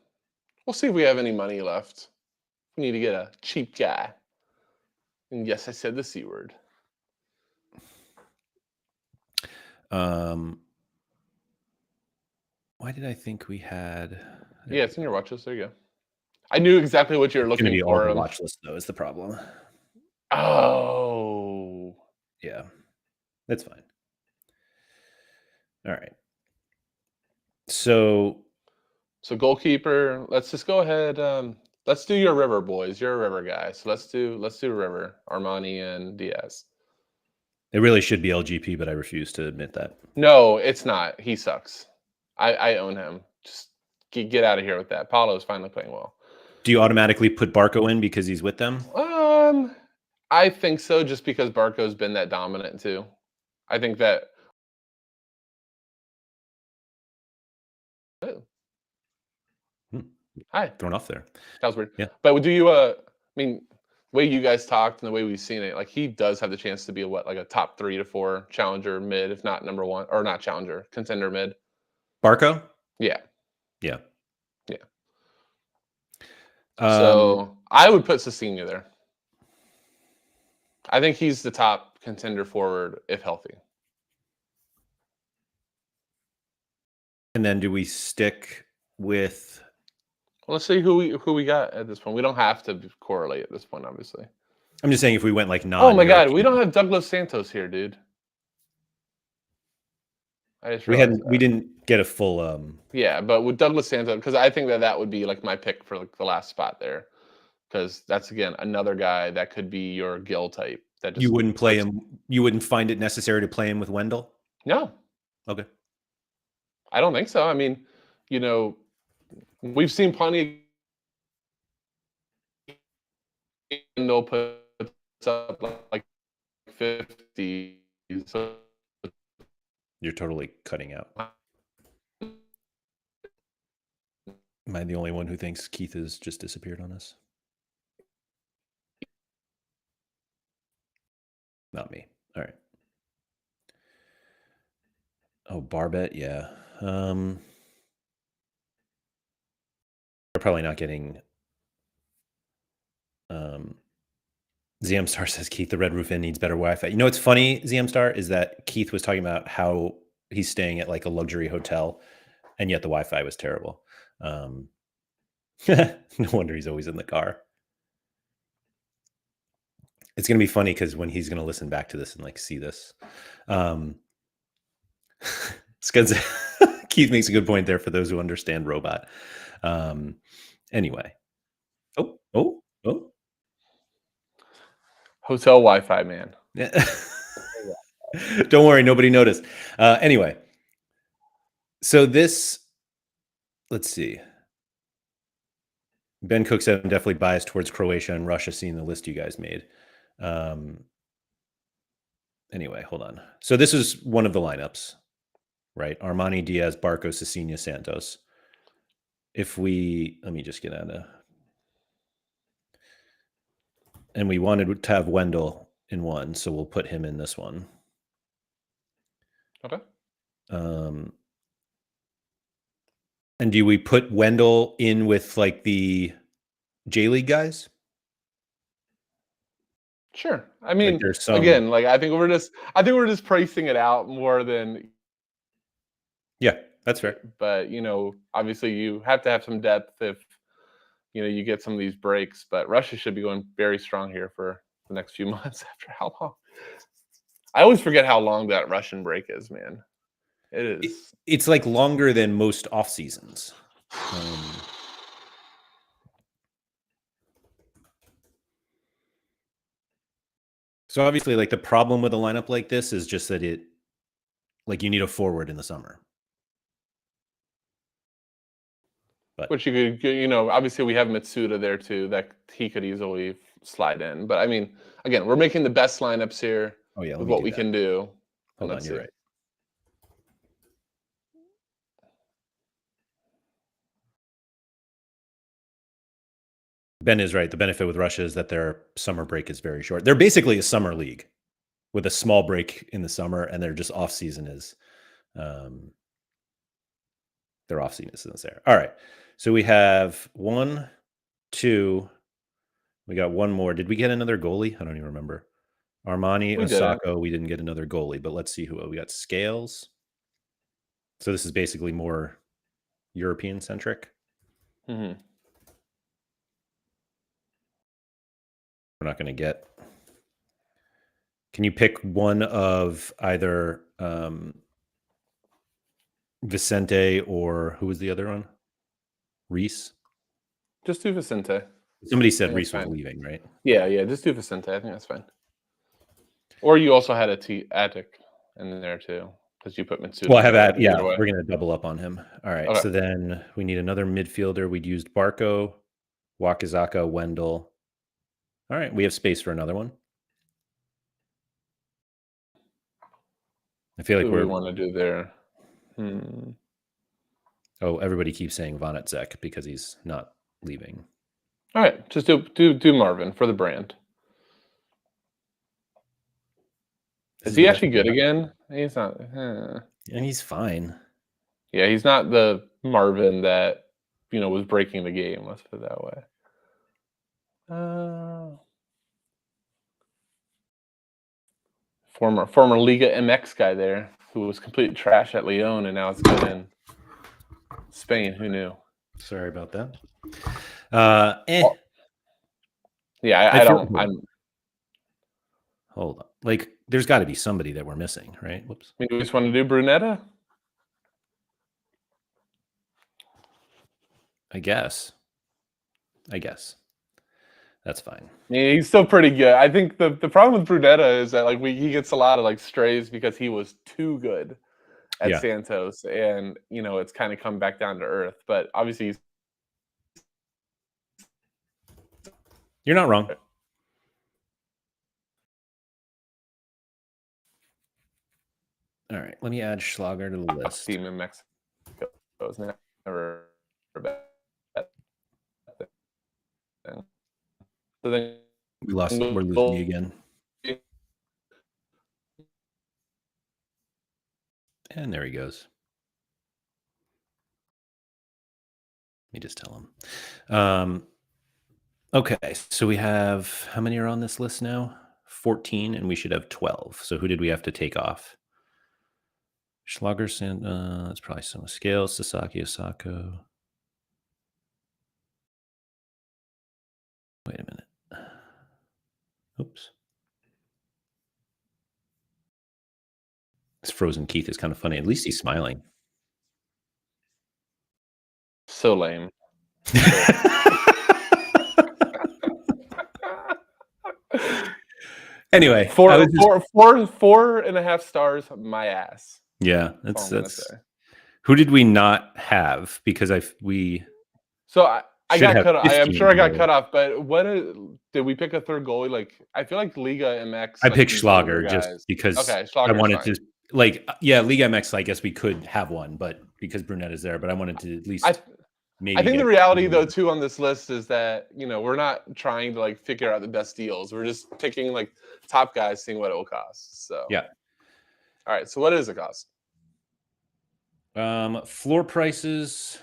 We'll see if we have any money left. We need to get a cheap guy. And yes, I said the C word. Why did I think we had? Yeah, it's in your watch list. There you go. I knew exactly what you were looking for. The watch list, though, is the problem. Oh, yeah, that's fine. All right. So goalkeeper. Let's just go ahead. Let's do your River boys. You're a River guy, so let's do River, Armani, and Diaz. It really should be LGP, but I refuse to admit that. No, it's not. He sucks. I own him. Just get out of here with that. Paulo's finally playing well. Do you automatically put Barco in because he's with them? I think so, just because Barco's been that dominant too. I think that. Oh. Hi. Thrown off there. That was weird. Yeah. But do you? I mean, the way you guys talked and the way we've seen it, like he does have the chance to be like a top 3 to 4 challenger mid, if not number 1, or not challenger, contender mid. Barco? Yeah. Yeah. Yeah. So I would put Cecina there. I think he's the top contender forward if healthy. And then do we stick with? Well, let's see who we got at this point. We don't have to correlate at this point, obviously. I'm just saying if we went like non. Oh my God, we don't have Douglas Santos here, dude. We didn't get a full. Yeah, but with Douglas Santos, because I think that would be like my pick for like the last spot there, because that's again another guy that could be your Gil type. That just you wouldn't play him. You wouldn't find it necessary to play him with Wendell? No. Okay. I don't think so. I mean, we've seen plenty of Wendell puts up like 50. So you're totally cutting out. Am I the only one who thinks Keith has just disappeared on us? Not me. All right. Oh, Barbet, yeah. They're probably not getting. ZM Star says Keith, the Red Roof Inn needs better Wi-Fi. You know what's funny, ZM Star, is that Keith was talking about how he's staying at like a luxury hotel, and yet the Wi-Fi was terrible. No wonder he's always in the car. It's gonna be funny because when he's gonna listen back to this and like see this, Keith makes a good point there for those who understand robot. Anyway, oh. Hotel Wi-Fi, man. Don't worry, nobody noticed. Anyway, so this, let's see. Ben Cook said I'm definitely biased towards Croatia and Russia, seeing the list you guys made. Anyway, hold on. So this is one of the lineups, right? Armani, Diaz, Barco, Cecina, Santos. Let me just get out of. And we wanted to have Wendell in one, so we'll put him in this one. Okay. And do we put Wendell in with like the J League guys? Sure. I mean, like again, like I think we're just pricing it out more than. Yeah, that's fair. But obviously you have to have some depth if you get some of these breaks. But Russia should be going very strong here for the next few months. After how long? I always forget how long that Russian break is, man. It is. It's like longer than most off seasons. So obviously, like the problem with a lineup like this is just that you need a forward in the summer. But which you could, obviously we have Mitsuda there too, that he could easily slide in. But I mean, again, we're making the best lineups here with what we can do. Hold on, you're right. Ben is right. The benefit with Russia is that their summer break is very short. They're basically a summer league with a small break in the summer, and their just off season is their off season is there. All right. So we have 1, 2. We got one more. Did we get another goalie? I don't even remember. Armani, Osako. We didn't get another goalie, but let's see who we got. Scales. So this is basically more European centric. Mm-hmm. We're not going to get. Can you pick one of either Vicente or who was the other one? Reese? Just do Vicente. Somebody said Reese was leaving, right? Yeah. Just do Vicente. I think that's fine. Or you also had a Attic in there too, because you put Mitsuda. Well, I have that. either Yeah, way. we're going to double up on him. All right. Okay. So then we need another midfielder. We'd used Barco, Wakizaka, Wendell. All right. We have space for another one. I feel like Who we want to do there? Oh, everybody keeps saying Vonnetzek because he's not leaving. All right, just do Marvin for the brand. Is he actually good again? He's not. And he's fine. Yeah, he's not the Marvin that was breaking the game. Let's put it that way. Former Liga MX guy there who was complete trash at Lyon and now it's good in Spain. Who knew? Sorry about that. Yeah, I don't. Hold on. Like, there's got to be somebody that we're missing, right? Whoops. I mean, we just want to do Brunetta. I guess. That's fine. Yeah, he's still pretty good. I think the problem with Brunetta is that he gets a lot of strays because he was too good at Santos, and it's kind of come back down to earth. But obviously, you're not wrong. All right, let me add Schlager to the list. Team in Mexico is never bad. So then we're losing you again. And there he goes. Let me just tell him. Okay, so we have, how many are on this list now? 14, and we should have 12. So who did we have to take off? Schlager, that's probably some scales. Sasaki, Osako. Wait a minute. Oops. This frozen Keith is kind of funny. At least he's smiling. So lame. Anyway, 4.5 stars. My ass. Yeah, that's. Who did we not have? Because we. So I got cut off. I'm sure I got cut off. But did we pick a third goalie? I feel like Liga MX. I picked Schlager just because I wanted to. Liga MX. I guess we could have one, but because Brunette is there, but I wanted to at least. I think the reality, though, too, on this list is that we're not trying to figure out the best deals. We're just picking top guys, seeing what it will cost. So yeah. All right. So what does it cost? Floor prices.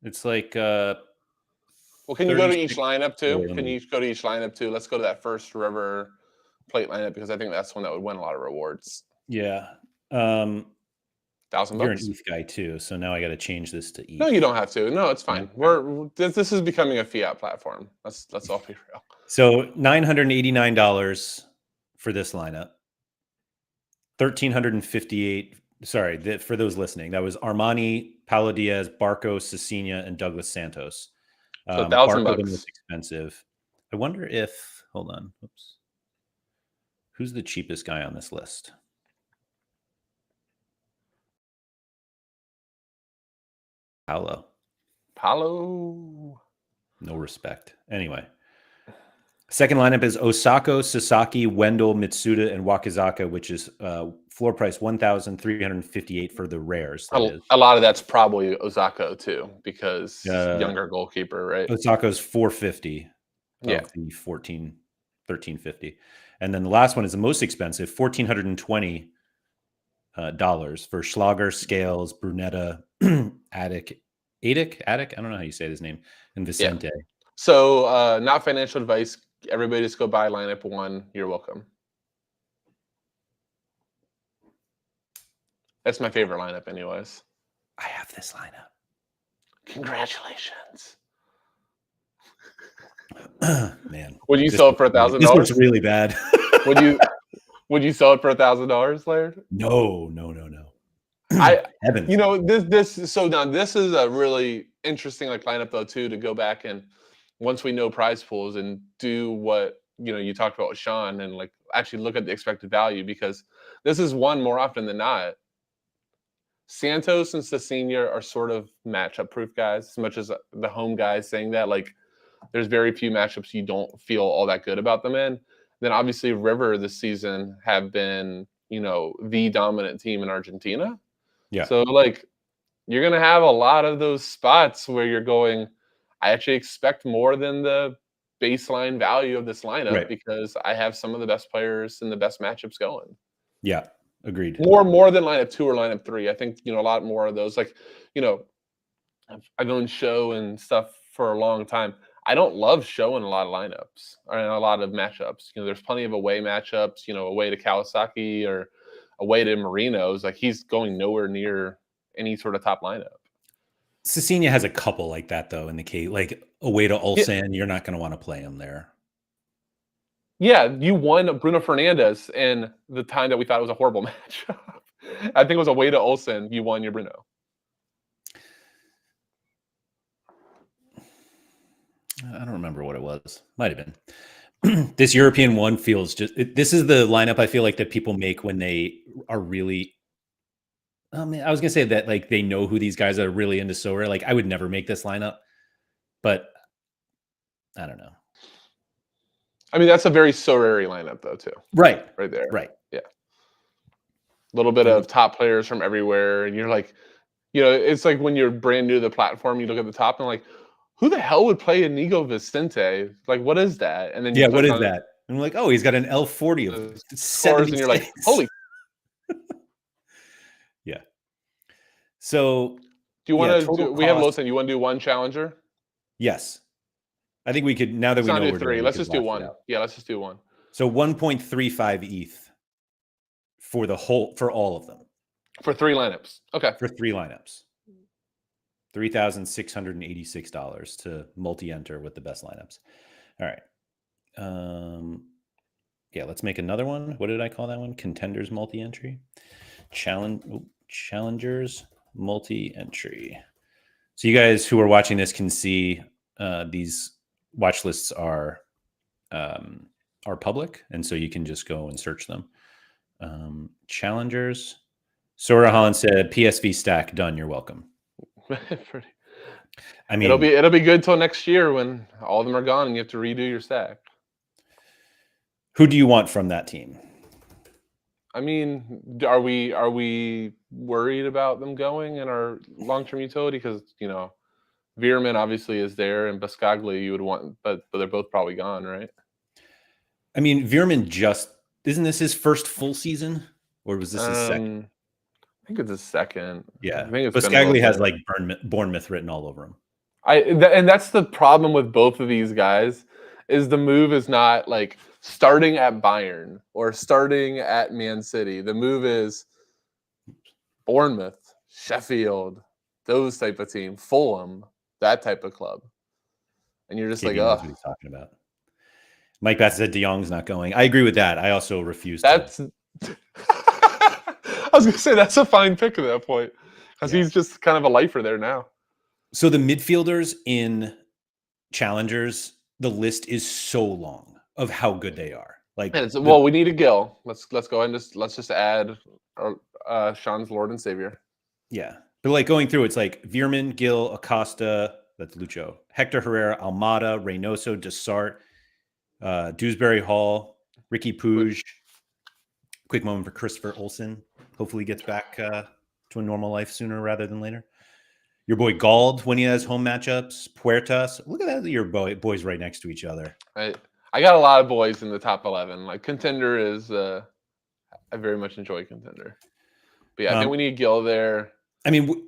It's like. Well, can you go to each lineup too? Can you go to each lineup too? Let's go to that first River Plate lineup because I think that's one that would win a lot of rewards. Yeah. $1,000. You're an ETH guy too, so now I got to change this to ETH. No, you don't have to. No, it's fine. This is becoming a fiat platform. Let's all be real. So $989 for this lineup. 1,358. Sorry, for those listening, that was Armani, Paulo Diaz, Barco, Cecina, and Douglas Santos. So $1,000 Barco the most expensive. I wonder if. Hold on. Oops. Who's the cheapest guy on this list? Paulo. No respect. Anyway. Second lineup is Osako, Sasaki, Wendell, Mitsuda, and Wakizaka, which is floor price 1,358 for the rares. A lot of that's probably Osako too, because younger goalkeeper, right? Osako's 450. Yeah. The 1350. And then the last one is the most expensive, $1,420 for Schlager, Scales, Brunetta, Attic. I don't know how you say his name, and Vicente. Yeah. So not financial advice. Everybody just go buy lineup 1. You're welcome. That's my favorite lineup anyways. I have this lineup. Congratulations. Man. Would you sell it for $1,000? This looks really bad. Would you sell it for $1,000, Laird? No. This is a really interesting lineup though too, to go back and once we know prize pools and do what you talked about with Sean, and like actually look at the expected value, because this is one more often than not. Santos and Cecina are sort of matchup proof guys, as much as the home guys saying that. Like, there's very few matchups you don't feel all that good about them in. Then obviously River this season have been, the dominant team in Argentina. Yeah. So like you're gonna have a lot of those spots where you're going, I actually expect more than the baseline value of this lineup because I have some of the best players and the best matchups going. Yeah, agreed. More than lineup 2 or lineup 3. I think, a lot more of those. Like, I've owned show and stuff for a long time. I don't love showing a lot of lineups or a lot of matchups. There's plenty of away matchups, away to Kawasaki or away to Marinos. Like, he's going nowhere near any sort of top lineup. Cecina has a couple like that, though, in the case. Like, away to Ulsan, you're not going to want to play him there. Yeah, you won Bruno Fernandes in the time that we thought it was a horrible match. I think it was away to Ulsan. You won your Bruno. I don't remember what it was. Might have been. This European one feels this is the lineup I feel like that people make when they are really. I was gonna say that like they know who these guys are really into Sorare. Like, I would never make this lineup, but I don't know. I mean, that's a very Sorare lineup though too. Right there. Right. Yeah. A little bit of top players from everywhere, and you're like, it's like when you're brand new to the platform, you look at the top and like, who the hell would play Inigo Vicente? Like, what is that? And then what is that? And I'm like, oh, he's got an L40 of 76. And you're like, holy. Yeah. So, do you want to? We have Lotan. You want to do one challenger? Yes. I think we could, now that we know we're 3. Let's just do one. Yeah, let's just do one. So 1.35 ETH for all of them. For 3 lineups. Okay. For 3 lineups. $3,686 to multi-enter with the best lineups. All right. Yeah, let's make another one. What did I call that one? Contenders multi-entry. Challengers multi-entry. So you guys who are watching this can see these watch lists are public, and so you can just go and search them. Challengers. Sora Holland said, PSV stack done. You're welcome. I mean, it'll be good till next year when all of them are gone and you have to redo your stack. Who do you want from that team? I mean, are we worried about them going in our long-term utility? Because Veerman obviously is there, and Biscaglia you would want, but they're both probably gone, right? I mean, Veerman isn't this his first full season, or was this his second? I think it's his second. Yeah, I think Biscaglia has like Bournemouth written all over him. And that's the problem with both of these guys, is the move is not like starting at Bayern or starting at Man City. The move is Bournemouth, Sheffield, those type of team, Fulham, that type of club. And you're just like, oh, what he's talking about. Mike Bass said De Jong's not going. I agree with that. I also refuse. I was going to say that's a fine pick at that point, because he's just kind of a lifer there now. So the midfielders in Challengers, the list is so long of how good they are. Like, we need a Gil. Let's go ahead and let's just add Sean's Lord and Savior. Yeah, but like going through, it's like Veerman, Gil, Acosta, that's Lucho, Hector Herrera, Almada, Reynoso, Desart, Dewsbury Hall, Ricky Puig. Quick moment for Christopher Olsen. Hopefully gets back to a normal life sooner rather than later. Your boy Gald when he has home matchups. Puertas. Look at that. Your boys right next to each other. I got a lot of boys in the top 11. Like, Contender is I very much enjoy Contender. But yeah, I think we need Gil there. I mean,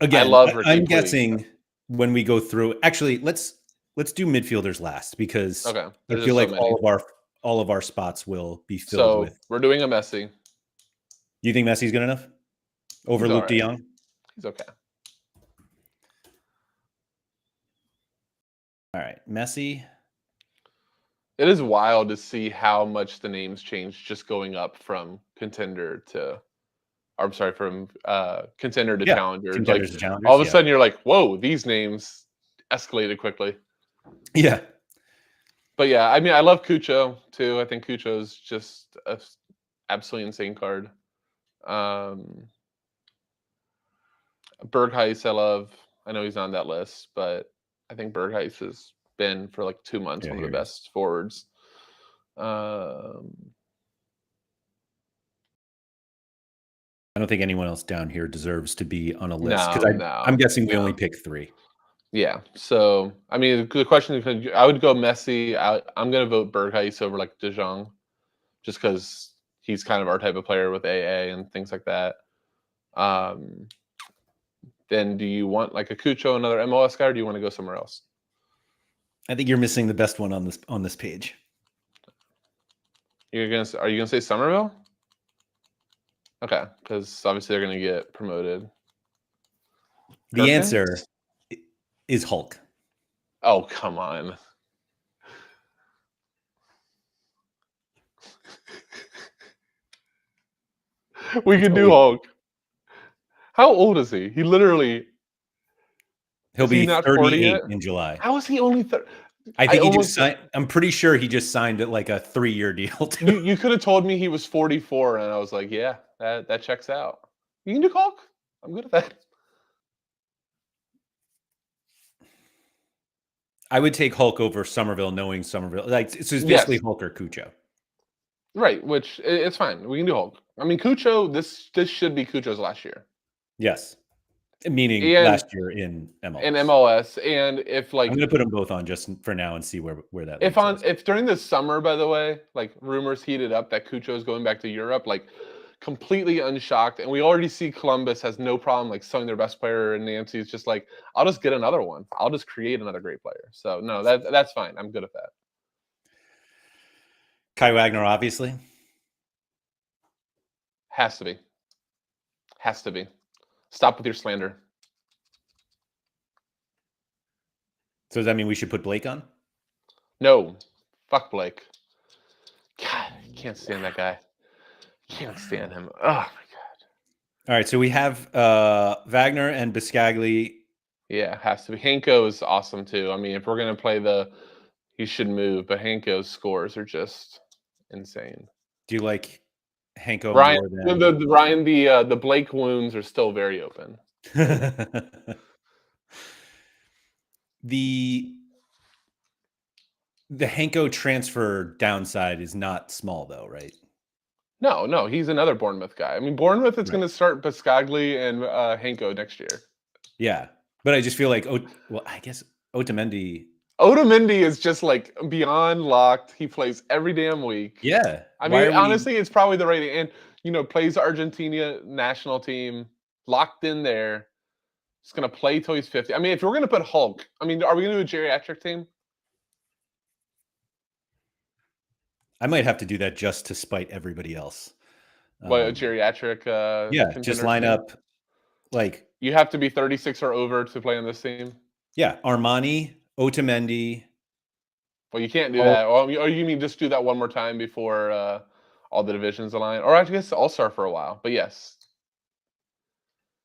again, I'm guessing when we go through. Actually, let's do midfielders last, because I feel like all of our spots will be filled with. We're doing a Messi. You think Messi's good enough over Luke De Jong? He's okay. All right, Messi. It is wild to see how much the names changed just going up from Contender to, from Contender to Challengers. Contenders to Challengers. All of a sudden, you're like, whoa, these names escalated quickly. Yeah. But yeah, I mean, I love Cucho too. I think Cucho's just a absolutely insane card. Bergheis, I love. I know he's on that list, but I think Bergheis has been for like 2 months one of the best forwards. I don't think anyone else down here deserves to be on a list because I'm guessing we only pick 3. Yeah. So I mean, the question is, I would go Messi. I'm going to vote Bergheis over like De Jong, just because he's kind of our type of player with AA and things like that. Then do you want like a Cucho, another MLS guy, or do you want to go somewhere else? I think you're missing the best one on this page. Are you gonna say Somerville? Okay, because obviously they're gonna get promoted. The answer is Hulk. Oh, come on. We can do Hulk. How old is he? He literally. He'll be 38 in July. How is he only 30? I think he just signed. I'm pretty sure he just signed it like a 3-year deal. You could have told me he was 44, and I was like, yeah, that checks out. You can do Hulk. I'm good at that. I would take Hulk over Somerville, knowing Somerville. Like, so it's basically Hulk or Cucho. Right, which it's fine. We can do Hulk. I mean, Cucho, this should be Cucho's last year. Yes. Meaning last year in MLS. In MLS. And if like I'm gonna put them both on just for now and see where that if during the summer, by the way, like rumors heated up that Cucho is going back to Europe, like completely unshocked. And we already see Columbus has no problem like selling their best player, and Nancy's just like, I'll just get another one. I'll just create another great player. So no, that's fine. I'm good at that. Kai Wagner, obviously. Has to be. Has to be. Stop with your slander. So does that mean we should put Blake on? No. Fuck Blake. God, I can't stand that guy. Can't stand him. Oh my god. All right, so we have Wagner and Biscagli. Yeah, has to be. Hanko is awesome too. I mean, if we're gonna play he should move, but Hanko's scores are just insane. Do you like Hanko Ryan, more than Ryan? The Blake wounds are still very open. The Hanko transfer downside is not small, though, right? No, he's another Bournemouth guy. I mean, Bournemouth is going to start Biscagli and Hanko next year. Yeah, but I just feel like, I guess Otamendi is just like beyond locked. He plays every damn week. Yeah. I mean, honestly, it's probably the right, and plays the Argentina national team, locked in there. He's going to play till he's 50. I mean, if we're going to put Hulk, I mean, are we going to do a geriatric team? I might have to do that just to spite everybody else. A geriatric? Just line up like. You have to be 36 or over to play on this team? Yeah, Armani, Otamendi. Well, you can't do that. Or you mean just do that one more time before all the divisions align? Or I guess All-Star for a while, but yes.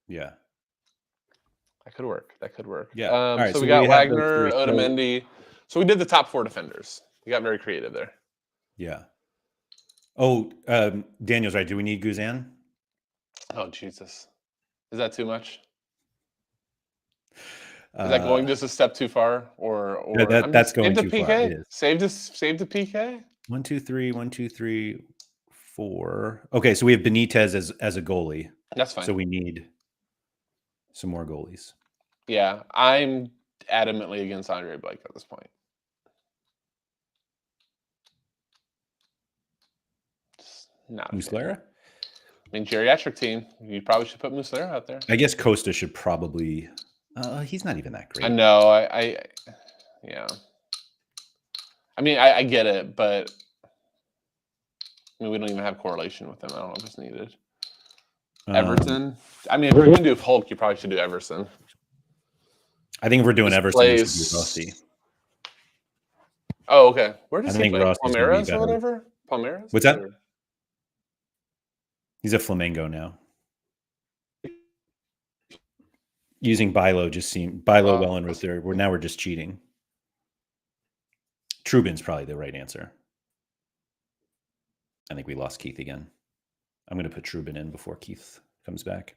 Yeah. That could work. Yeah. All right, so we got Wagner, Otamendi. So we did the top 4 defenders. We got very creative there. Yeah. Oh, Daniel's right. Do we need Guzan? Oh, Jesus. Is that too much? Is that going just a step too far? Or that's going too far. Save the PK? 1, 2, 3, 1, 2, 3, 4. Okay, so we have Benitez as a goalie. That's fine. So we need some more goalies. Yeah, I'm adamantly against Andre Blake at this point. Muslera? I mean, geriatric team. You probably should put Muslera out there. I guess Costa should probably. He's not even that great. I know. Yeah. I mean, I get it, but I mean, we don't even have correlation with him. I don't know if it's needed. Everton. I mean, if we're gonna do Hulk, you probably should do Everson. I think if we're doing Everson, we should do Rossi. Oh, okay. Where does he play? Rossi's Palmeiras or whatever? Palmeiras? What's that? He's a Flamengo now. Using Bilo just seemed well and Ruth there. We're just cheating. Trubin's probably the right answer. I think we lost Keith again. I'm going to put Trubin in before Keith comes back.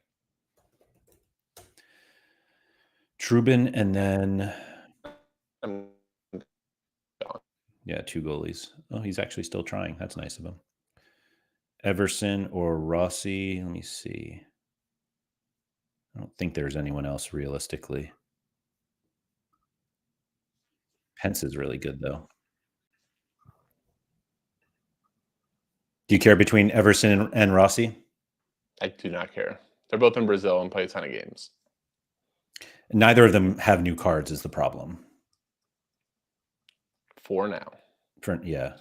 Trubin, and then yeah, 2 goalies. Oh, he's actually still trying. That's nice of him. Everson or Rossi. Let me see. I don't think there's anyone else realistically. Pence is really good, though. Do you care between Everson and Rossi? I do not care. They're both in Brazil and play a ton of games. Neither of them have new cards is the problem. For now. Yeah.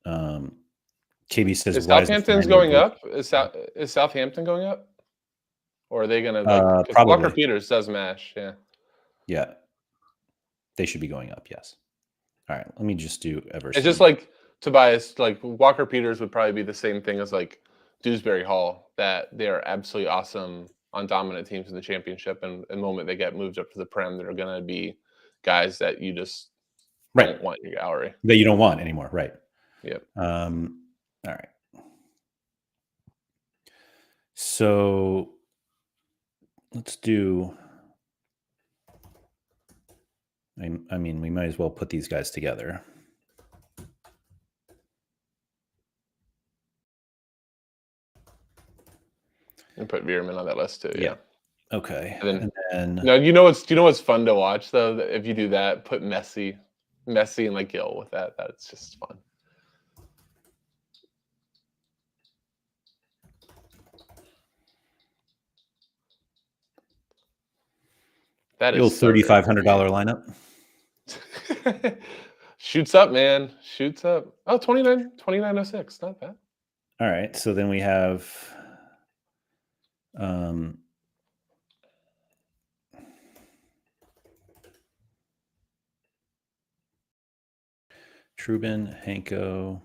KB says, is Southampton's going up? Is Southampton going up? Or are they going to probably. Walker Peters does mash, yeah. Yeah. They should be going up, yes. All right, let me just do Everson. It's just like Tobias, like Walker Peters would probably be the same thing as like Dewsbury Hall, that they are absolutely awesome on dominant teams in the championship, and the moment they get moved up to the Prem, they're going to be guys that you just don't want in your gallery. That you don't want anymore, right? Yep. All right. So let's do. I mean, we might as well put these guys together. And put Veerman on that list too. Yeah. Okay. And then no, you know what's fun to watch though? If you do that, put Messi and like Gill with that. That's just fun. That is $3,500 lineup. Shoots up, man. Shoots up. Oh, 29.06. Not bad. All right. So then we have Trubin, Hanko.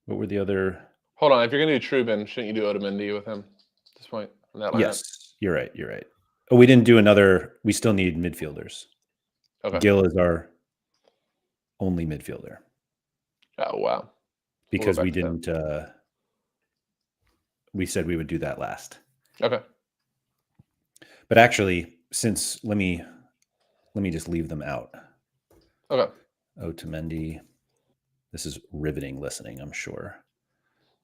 What were the other? Hold on. If you're going to do Trubin, shouldn't you do Otamendi with him at this point? In that lineup? Yes, you're right. You're right. Oh, we didn't do another. We still need midfielders. Okay. Gill is our only midfielder. Oh, wow. Because we didn't. We said we would do that last. Okay. But actually, since let me just leave them out. Okay. Otamendi. This is riveting listening, I'm sure.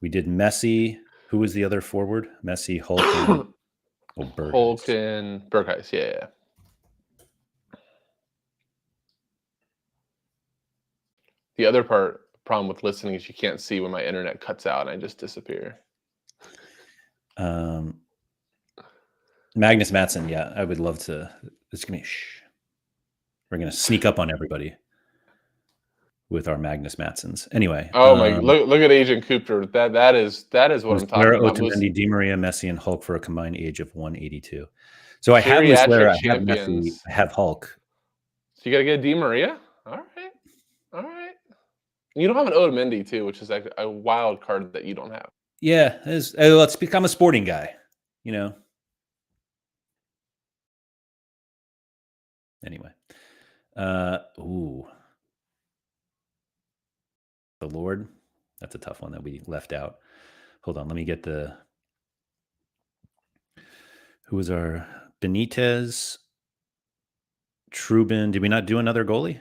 We did Messi. Who was the other forward? Messi, Hulk, and Hulk and Berghuis. Yeah. The other problem with listening is you can't see when my internet cuts out and I just disappear. Magnus Matson, yeah, I would love to. It's gonna be we're gonna sneak up on everybody with our Magnus Matsons. Anyway. Oh my! Look at Agent Cooper. That is what I'm talking about. Otamendi, Di Maria, Messi, and Hulk for a combined age of 182. So I have Muslera, I have Messi, I have Hulk. So you got to get Di Maria. All right. You don't have an Otamendi too, which is like a wild card that you don't have. Yeah, let's become a sporting guy, you know. Anyway, ooh, the Lord. That's a tough one that we left out. Hold on, let me get the. Who was our Benitez? Trubin. Did we not do another goalie?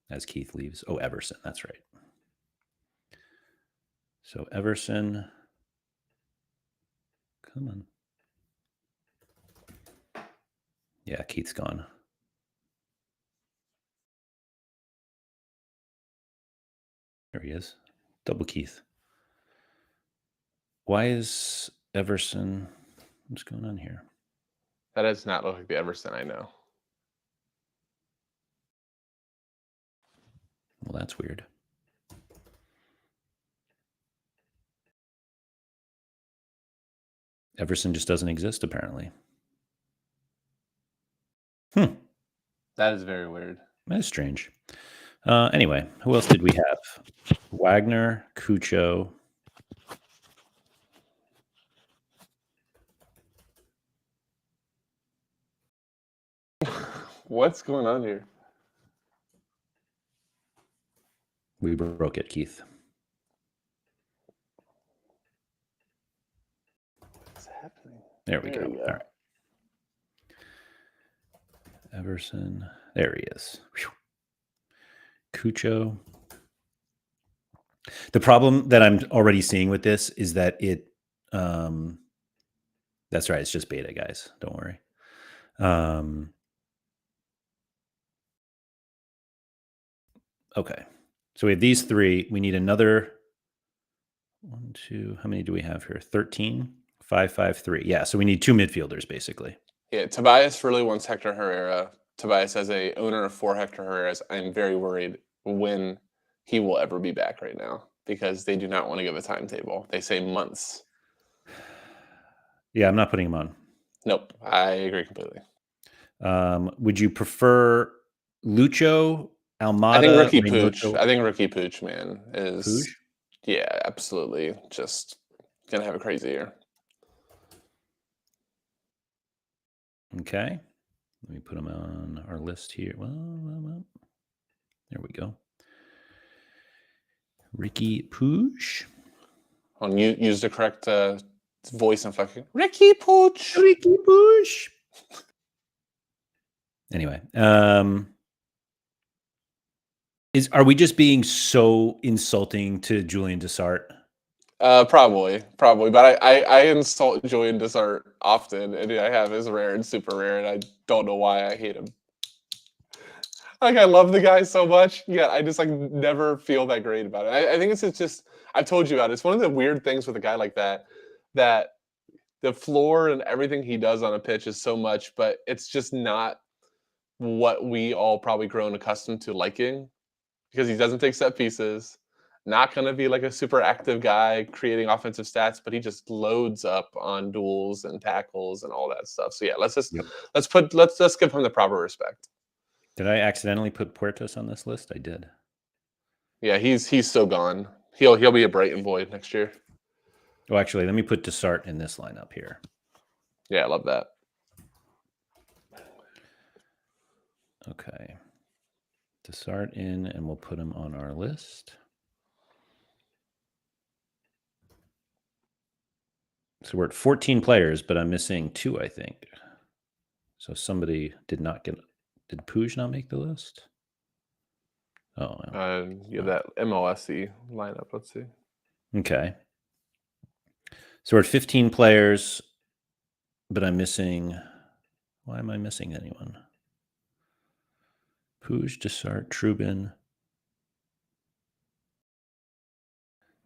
As Keith leaves. Oh, Everson. That's right. So Everson. Come on. Yeah, Keith's gone. There he is. Double Keith. Why is Everson? What's going on here? That does not look like the Everson I know. Well, that's weird. Everson just doesn't exist, apparently. That is very weird. That is strange. Anyway, who else did we have? Wagner, Cucho. What's going on here? We broke it, Keith. What's happening? There we go. All right. Everson. There he is. Whew. Cucho. The problem that I'm already seeing with this is that it, that's right. It's just beta, guys. Don't worry. Okay. So we have these three. We need another 1, 2. How many do we have here? 13, 5, 5, 3. Yeah. So we need 2 midfielders, basically. Yeah, Tobias really wants Hector Herrera. Tobias, as a owner of 4 Hector Herreras, I'm very worried when he will ever be back right now because they do not want to give a timetable. They say months. Yeah, I'm not putting him on. Nope, I agree completely. Would you prefer Lucho, Almada? I think Ricky Reynoso? Pooch. I think Ricky Pooch, man, is Pooch? Yeah, absolutely. Just gonna have a crazy year. Okay. Let me put him on our list here. Well. There we go. Ricky Pooch. On you use the correct voice inflection. Ricky Pooch. Ricky Pooch. Anyway, are we just being so insulting to Julian Dessart? Probably, but I insult Julian Dessart often, and I have his rare and super rare, and I don't know why I hate him. Like, I love the guy so much, yeah, I just like never feel that great about it. I think it's just I've told you about it. It's one of the weird things with a guy like that the floor and everything he does on a pitch is so much, but it's just not what we all probably grown accustomed to liking, because he doesn't take set pieces. Not going to be like a super active guy creating offensive stats, but he just loads up on duels and tackles and all that stuff. So yeah, let's give him the proper respect. Did I accidentally put Puertas on this list? I did. Yeah, he's so gone. He'll be a Brighton boy next year. Oh, actually, let me put Dessart in this lineup here. Yeah, I love that. Okay. Dessart in, and we'll put him on our list. So we're at 14 players, but I'm missing 2, I think. So somebody did not get. Did Pooch not make the list? Oh, no. You have that MLSE lineup. Let's see. Okay. So we're at 15 players, but I'm missing. Why am I missing anyone? Pooch, Dessart, Trubin.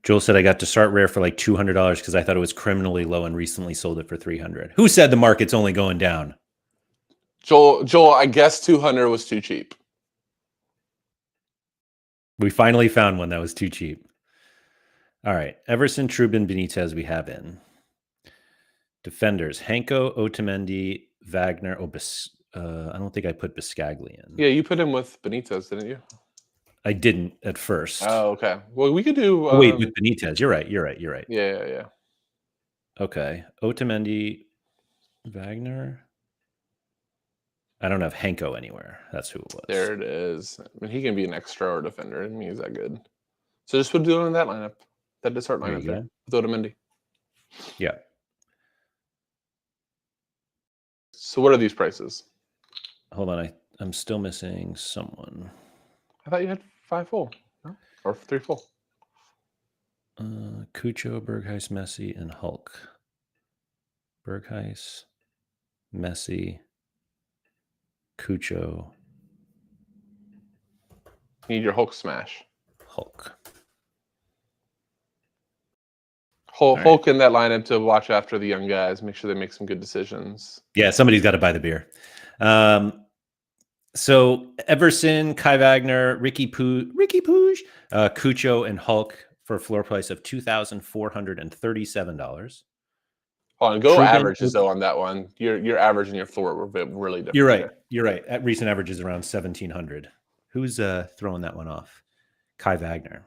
Joel said I got Dessart rare for like $200 because I thought it was criminally low and recently sold it for $300. Who said the market's only going down? Joel, I guess 200 was too cheap. We finally found one that was too cheap. All right. Everson, Trubin, Benitez we have in. Defenders, Hanko, Otamendi, Wagner. I don't think I put Biscagli in. Yeah, you put him with Benitez, didn't you? I didn't at first. Oh, okay. Well, we could do... wait, with Benitez. You're right. Yeah. Okay. Otamendi, Wagner. I don't have Hanko anywhere. That's who it was. There it is. I mean, he can be an extra or defender. I mean, he's that good. So just put it in that lineup. That Dessart lineup there with Otamendi. Yeah. So what are these prices? Hold on. I'm still missing someone. I thought you had 5 full. No? Or 3 full. Cucho, Berghuis, Messi, and Hulk. Berghuis, Messi, Cucho. You need your Hulk smash. Hulk. Hulk in that lineup to watch after the young guys, make sure they make some good decisions. Yeah, somebody's got to buy the beer. So Everson, Kai Wagner, Ricky Pooch, Cucho, and Hulk for a floor price of $2,437. Hold on, go averages though on that one. Your average and your floor were really different. You're right. At recent averages around 1,700. Who's throwing that one off? Kai Wagner.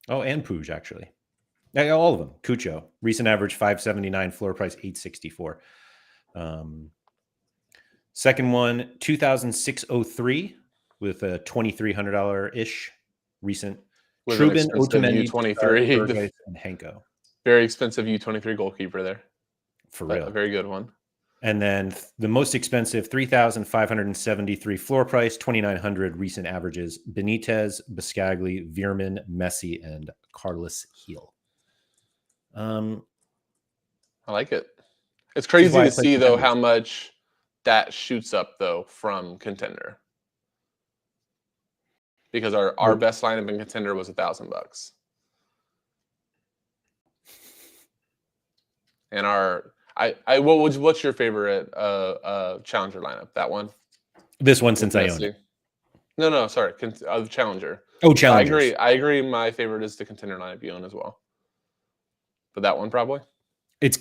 Oh, and Pooch actually. Yeah, all of them. Cucho, recent average 579, floor price 864. Second one, 2006-03 with a $2,300-ish recent. With an Trubin, expensive Otamendi, U23, Berghuis, and Henko. very expensive U23 goalkeeper there. For real. A very good one. And then the most expensive, 3,573 floor price, 2,900 recent averages. Benitez, Biscagli, Veerman, Messi, and Carlos Heel. I like it. It's crazy to see though how much that shoots up though from Contender, because our best lineup in Contender was $1,000, and what's your favorite Challenger lineup? That one? This one, since I own it. No, sorry, Challenger. Oh, Challengers. I agree. My favorite is the Contender lineup you own as well, but that one probably. It's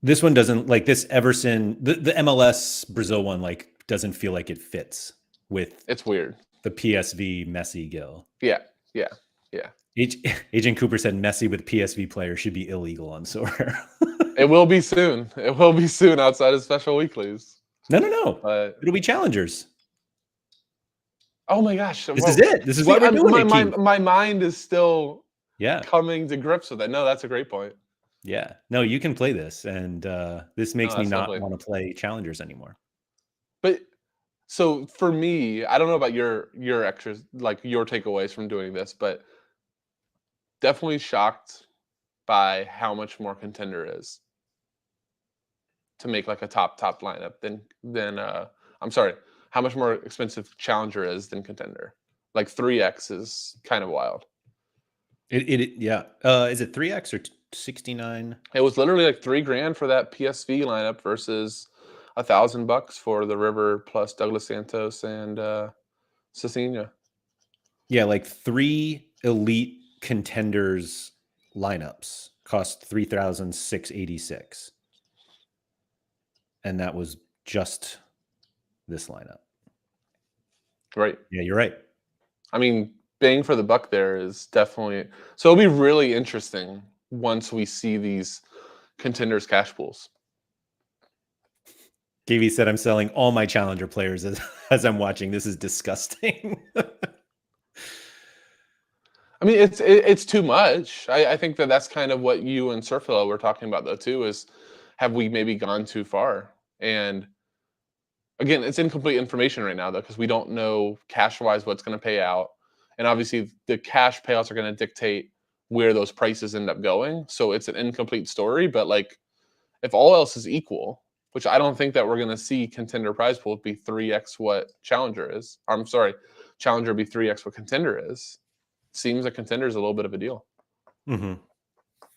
this one doesn't, like this Everson, the MLS Brazil one, like doesn't feel like it fits with. It's weird. The PSV Messi Gill. Yeah. Agent Cooper said Messi with PSV players should be illegal on Sorare. It will be soon. It will be soon outside of special weeklies. No. It'll be Challengers. Oh my gosh. This is it. This is what we're doing. My mind is still coming to grips with it. No, that's a great point. Yeah. No, you can play this. And this makes me not want to play Challengers anymore. But so for me, I don't know about your extras, like your takeaways from doing this, but definitely shocked by how much more Contender is to make like a top lineup than I'm sorry, how much more expensive Challenger is than Contender. Like 3x is kind of wild. Is it 3x or 69? It was literally like $3,000 for that PSV lineup versus $1,000 for the River plus Douglas Santos and Cecina. Yeah, like 3 elite Contenders lineups cost $3,686, and that was just this lineup. Right. Yeah, you're right. I mean, bang for the buck there is definitely. So it'll be really interesting once we see these Contenders cash pools. KV said, I'm selling all my Challenger players as I'm watching. This is disgusting. I mean, it's too much. I think that's kind of what you and Surfilo were talking about, though, too, is have we maybe gone too far? And again, it's incomplete information right now, though, because we don't know cash-wise what's going to pay out. And obviously, the cash payouts are going to dictate where those prices end up going. So it's an incomplete story. But, like, if all else is equal, which I don't think that we're going to see Contender prize pool be 3x what Challenger is. I'm sorry, Challenger be 3x what Contender is. Seems like Contender is a little bit of a deal. Mm-hmm.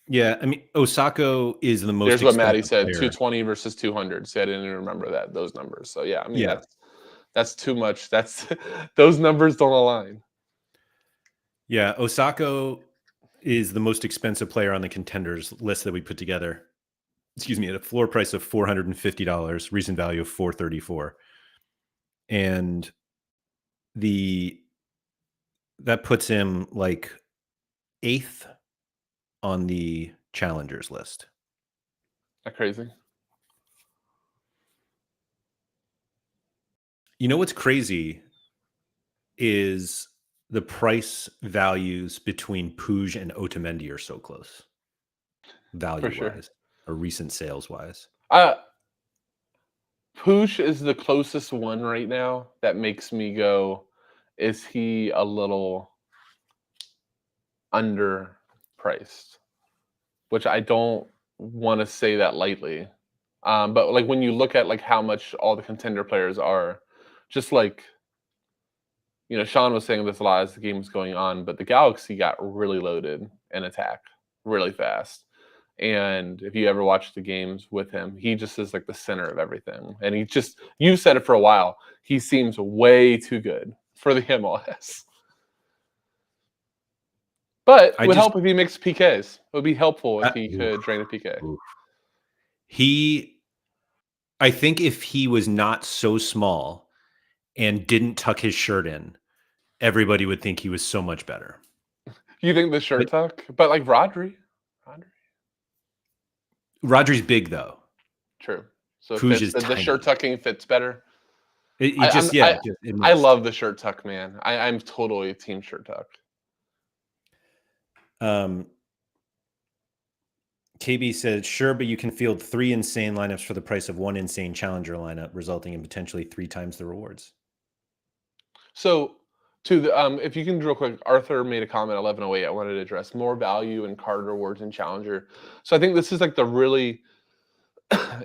Yeah, I mean, Osako is the most. Here's what Maddie said: player. 220 versus 200. See, I didn't even remember those numbers. So yeah, I mean, that's too much. That's those numbers don't align. Yeah, Osako is the most expensive player on the Contenders list that we put together. Excuse me, at a floor price of $450, recent value of $434, and that puts him like 8th on the Challengers list. That crazy. You know what's crazy is the price values between Puig and Otamendi are so close, value-wise, or recent sales-wise. Puig is the closest one right now that makes me go, is he a little underpriced? Which I don't want to say that lightly. But like when you look at like how much all the Contender players are, just like, you know, Sean was saying this a lot as the game was going on, but the Galaxy got really loaded in attack really fast. And if you ever watch the games with him, he just is like the center of everything. And you've said it for a while, he seems way too good for the MLS. But it would help if he makes PKs. It would be helpful if he could drain a PK. I think if he was not so small and didn't tuck his shirt in, everybody would think he was so much better. You think the shirt tuck? But like Rodri. Rodri's big though. True. So Kuj is the tiny. shirt tucking fits better. It I love the shirt tuck, man. I'm totally team shirt tuck. KB said, sure, but you can field 3 insane lineups for the price of 1 insane challenger lineup, resulting in potentially 3 times the rewards. So, to the if you can real quick, Arthur made a comment 1108. I wanted to address more value in card rewards and challenger. So I think this is like the really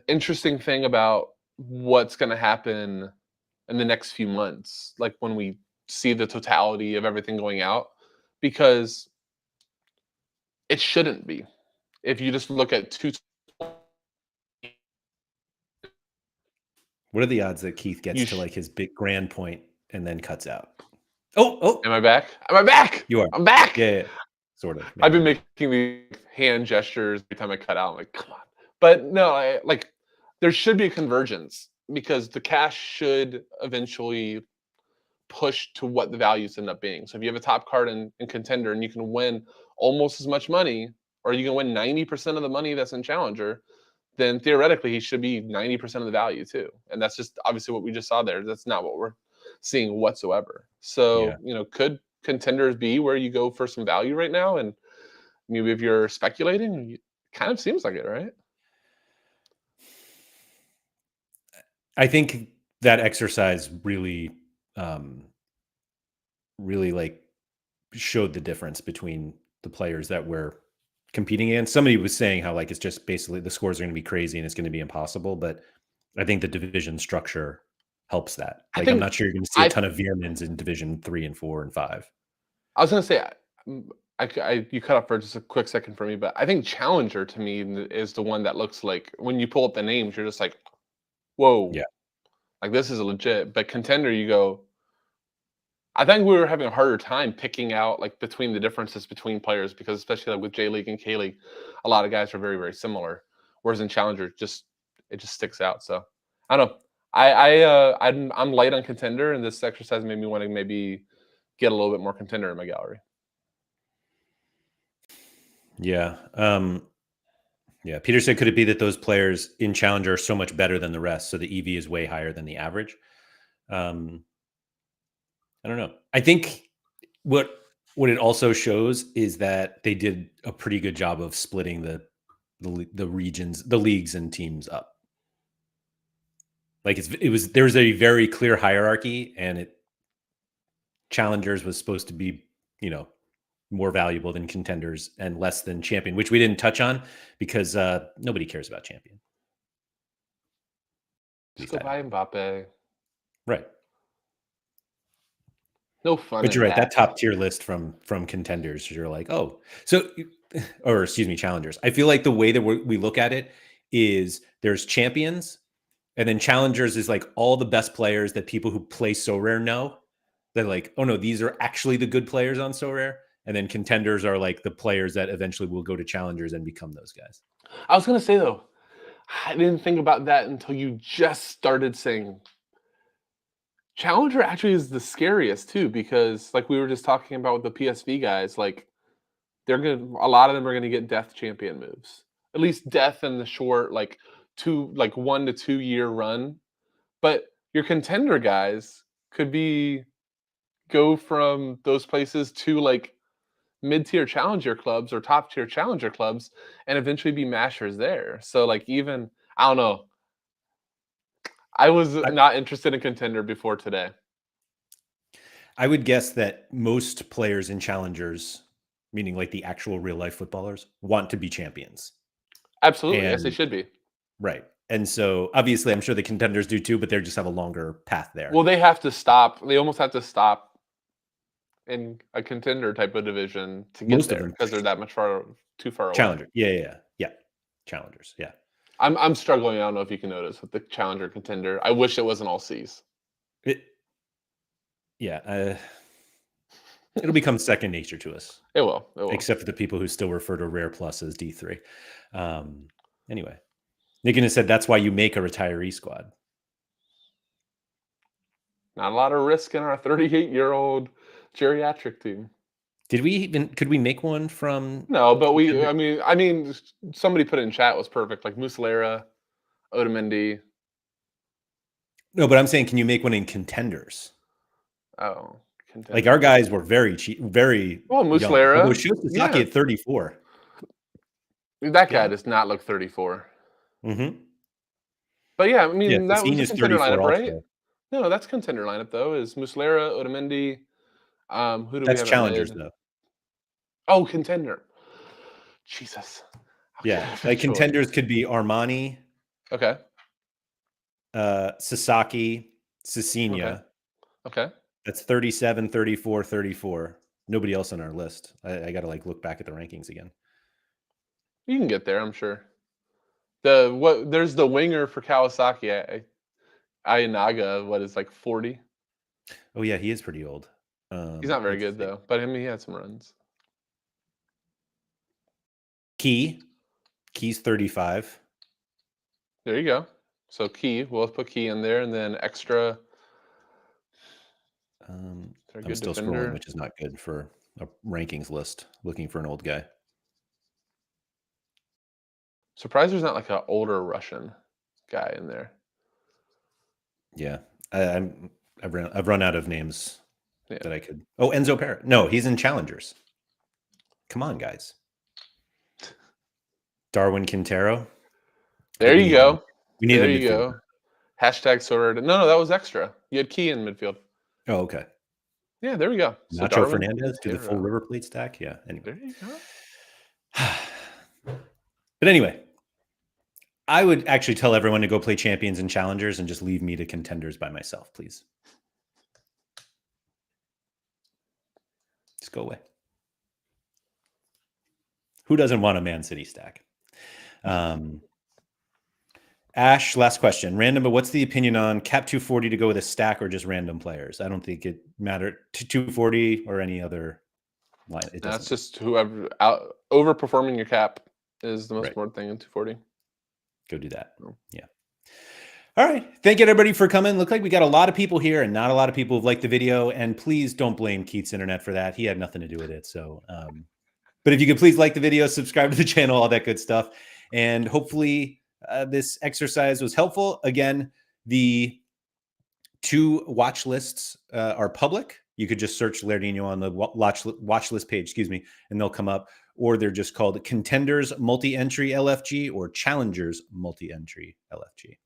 interesting thing about what's going to happen in the next few months, like when we see the totality of everything going out, because it shouldn't be. If you just look at What are the odds that Keith gets to like his big grand point and then cuts out? Oh, am I back? Am I back? You are. I'm back. Yeah. Sort of. I've been making the hand gestures every time I cut out. I'm like, come on. But no, there should be a convergence because the cash should eventually push to what the values end up being. So if you have a top card in Contender and you can win almost as much money, or you can win 90% of the money that's in Challenger, then theoretically he should be 90% of the value too. And that's just obviously what we just saw there. That's not what we're seeing whatsoever. So, could Contenders be where you go for some value right now? And maybe if you're speculating, it kind of seems like it, right? I think that exercise really like showed the difference between the players that we're competing against. Somebody was saying how like it's just basically the scores are going to be crazy and it's going to be impossible, but I think the division structure helps that. Like I'm not sure you're going to see a ton of Veermans in Division 3 and 4 and 5. I was going to say, you cut off for just a quick second for me, but I think Challenger to me is the one that looks like when you pull up the names, you're just like, whoa, yeah, like this is legit. But Contender, you go. I think we were having a harder time picking out like between the differences between players because especially like with J League and K League, a lot of guys are very very similar. Whereas in Challenger, it just sticks out. So I don't know. I'm light on Contender, and this exercise made me want to maybe get a little bit more Contender in my gallery. Yeah. Yeah. Peter said, could it be that those players in Challenger are so much better than the rest, so the EV is way higher than the average? I don't know. I think what it also shows is that they did a pretty good job of splitting the regions, the leagues and teams up. Like there was a very clear hierarchy, and Challengers was supposed to be, more valuable than Contenders and less than Champion, which we didn't touch on because nobody cares about Champion. Just go buy Mbappe. Right. No fun. But you're right. That top tier list from Contenders, you're like, oh, or excuse me, Challengers. I feel like the way that we look at it is there's champions, and then Challengers is like all the best players that people who play Sorare know. They're like, oh no, these are actually the good players on Sorare. And then Contenders are like the players that eventually will go to Challengers and become those guys. I was gonna say though, I didn't think about that until you just started saying Challenger actually is the scariest too, because like we were just talking about with the PSV guys, like a lot of them are gonna get death champion moves. At least death in the short, like 1 to 2 year run. But your Contender guys could go from those places to like mid-tier challenger clubs or top-tier challenger clubs and eventually be mashers there. So like even I don't know. I was not interested in Contender before today. I would guess that most players in Challengers, meaning like the actual real life footballers, want to be champions. Absolutely. Yes, they should be. Right. And so obviously I'm sure the Contenders do too, but they just have a longer path there. Well, they have to stop. They almost have to stop in a Contender type of division to get there because they're that much too far away. Challenger. Yeah. Challengers. Yeah. I'm struggling. I don't know if you can notice with the Challenger Contender. I wish it wasn't all C's. It'll become second nature to us. It will. Except for the people who still refer to Rare Plus as D3. Anyway, Nicken has said that's why you make a retiree squad. Not a lot of risk in our 38-year-old geriatric team. Could we make one from? No, but I mean, somebody put it in chat was perfect, like Muslera, Otamendi. No, but I'm saying, can you make one in contenders? Oh, Contender. Like our guys were very cheap, very. Well, Muslera. Although Sasaki at 34. That guy does not look 34. Mm-hmm. But yeah, I mean, that was a Senior's contender 34 lineup, right? also. No, that's contender lineup though. Is Muslera, Otamendi. Who do That's we have? challengers at mid? though. Oh, contender. Jesus. Yeah, like contenders could be Armani, Okay. Sasaki, Cecilia. Okay. That's 37, 34, 34. Nobody else on our list. I got to like look back at the rankings again. You can get there, I'm sure. There's the winger for Kawasaki. Ayanaga, what is like 40? Oh yeah, he is pretty old. He's not very good though, but I mean he had some runs. Key's 35. There you go. So Key, we'll put Key in there, and then extra. I'm still scrolling, which is not good for a rankings list. Looking for an old guy. Surprised there's not like an older Russian guy in there. Yeah, I've run out of names that I could. Oh, Enzo Parra. No, he's in Challengers. Come on, guys. Darwin Quintero. There you go. We need there a you go. Hashtag Sorare. No, that was extra. You had Key in midfield. Oh, okay. Yeah, there we go. So Nacho Fernandez do the full River Plate stack. Yeah. Anyway. There you go. But anyway, I would actually tell everyone to go play Champions and Challengers and just leave me to Contenders by myself, please. Just go away. Who doesn't want a Man City stack? Ash, last question. Random, but what's the opinion on Cap 240 to go with a stack or just random players? I don't think it mattered to 240 or any other line. That's just whoever overperforming your cap is the most important thing in 240. Go do that. Yeah. All right. Thank you, everybody, for coming. Look like we got a lot of people here and not a lot of people who've liked the video. And please don't blame Keith's internet for that. He had nothing to do with it. So, but if you could please like the video, subscribe to the channel, all that good stuff. And hopefully this exercise was helpful. Again, the 2 watch lists are public. You could just search Lairdinho on the watch list page, and they'll come up. Or they're just called Contenders Multi-Entry LFG or Challengers Multi-Entry LFG.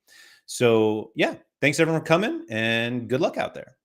So yeah, thanks everyone for coming and good luck out there.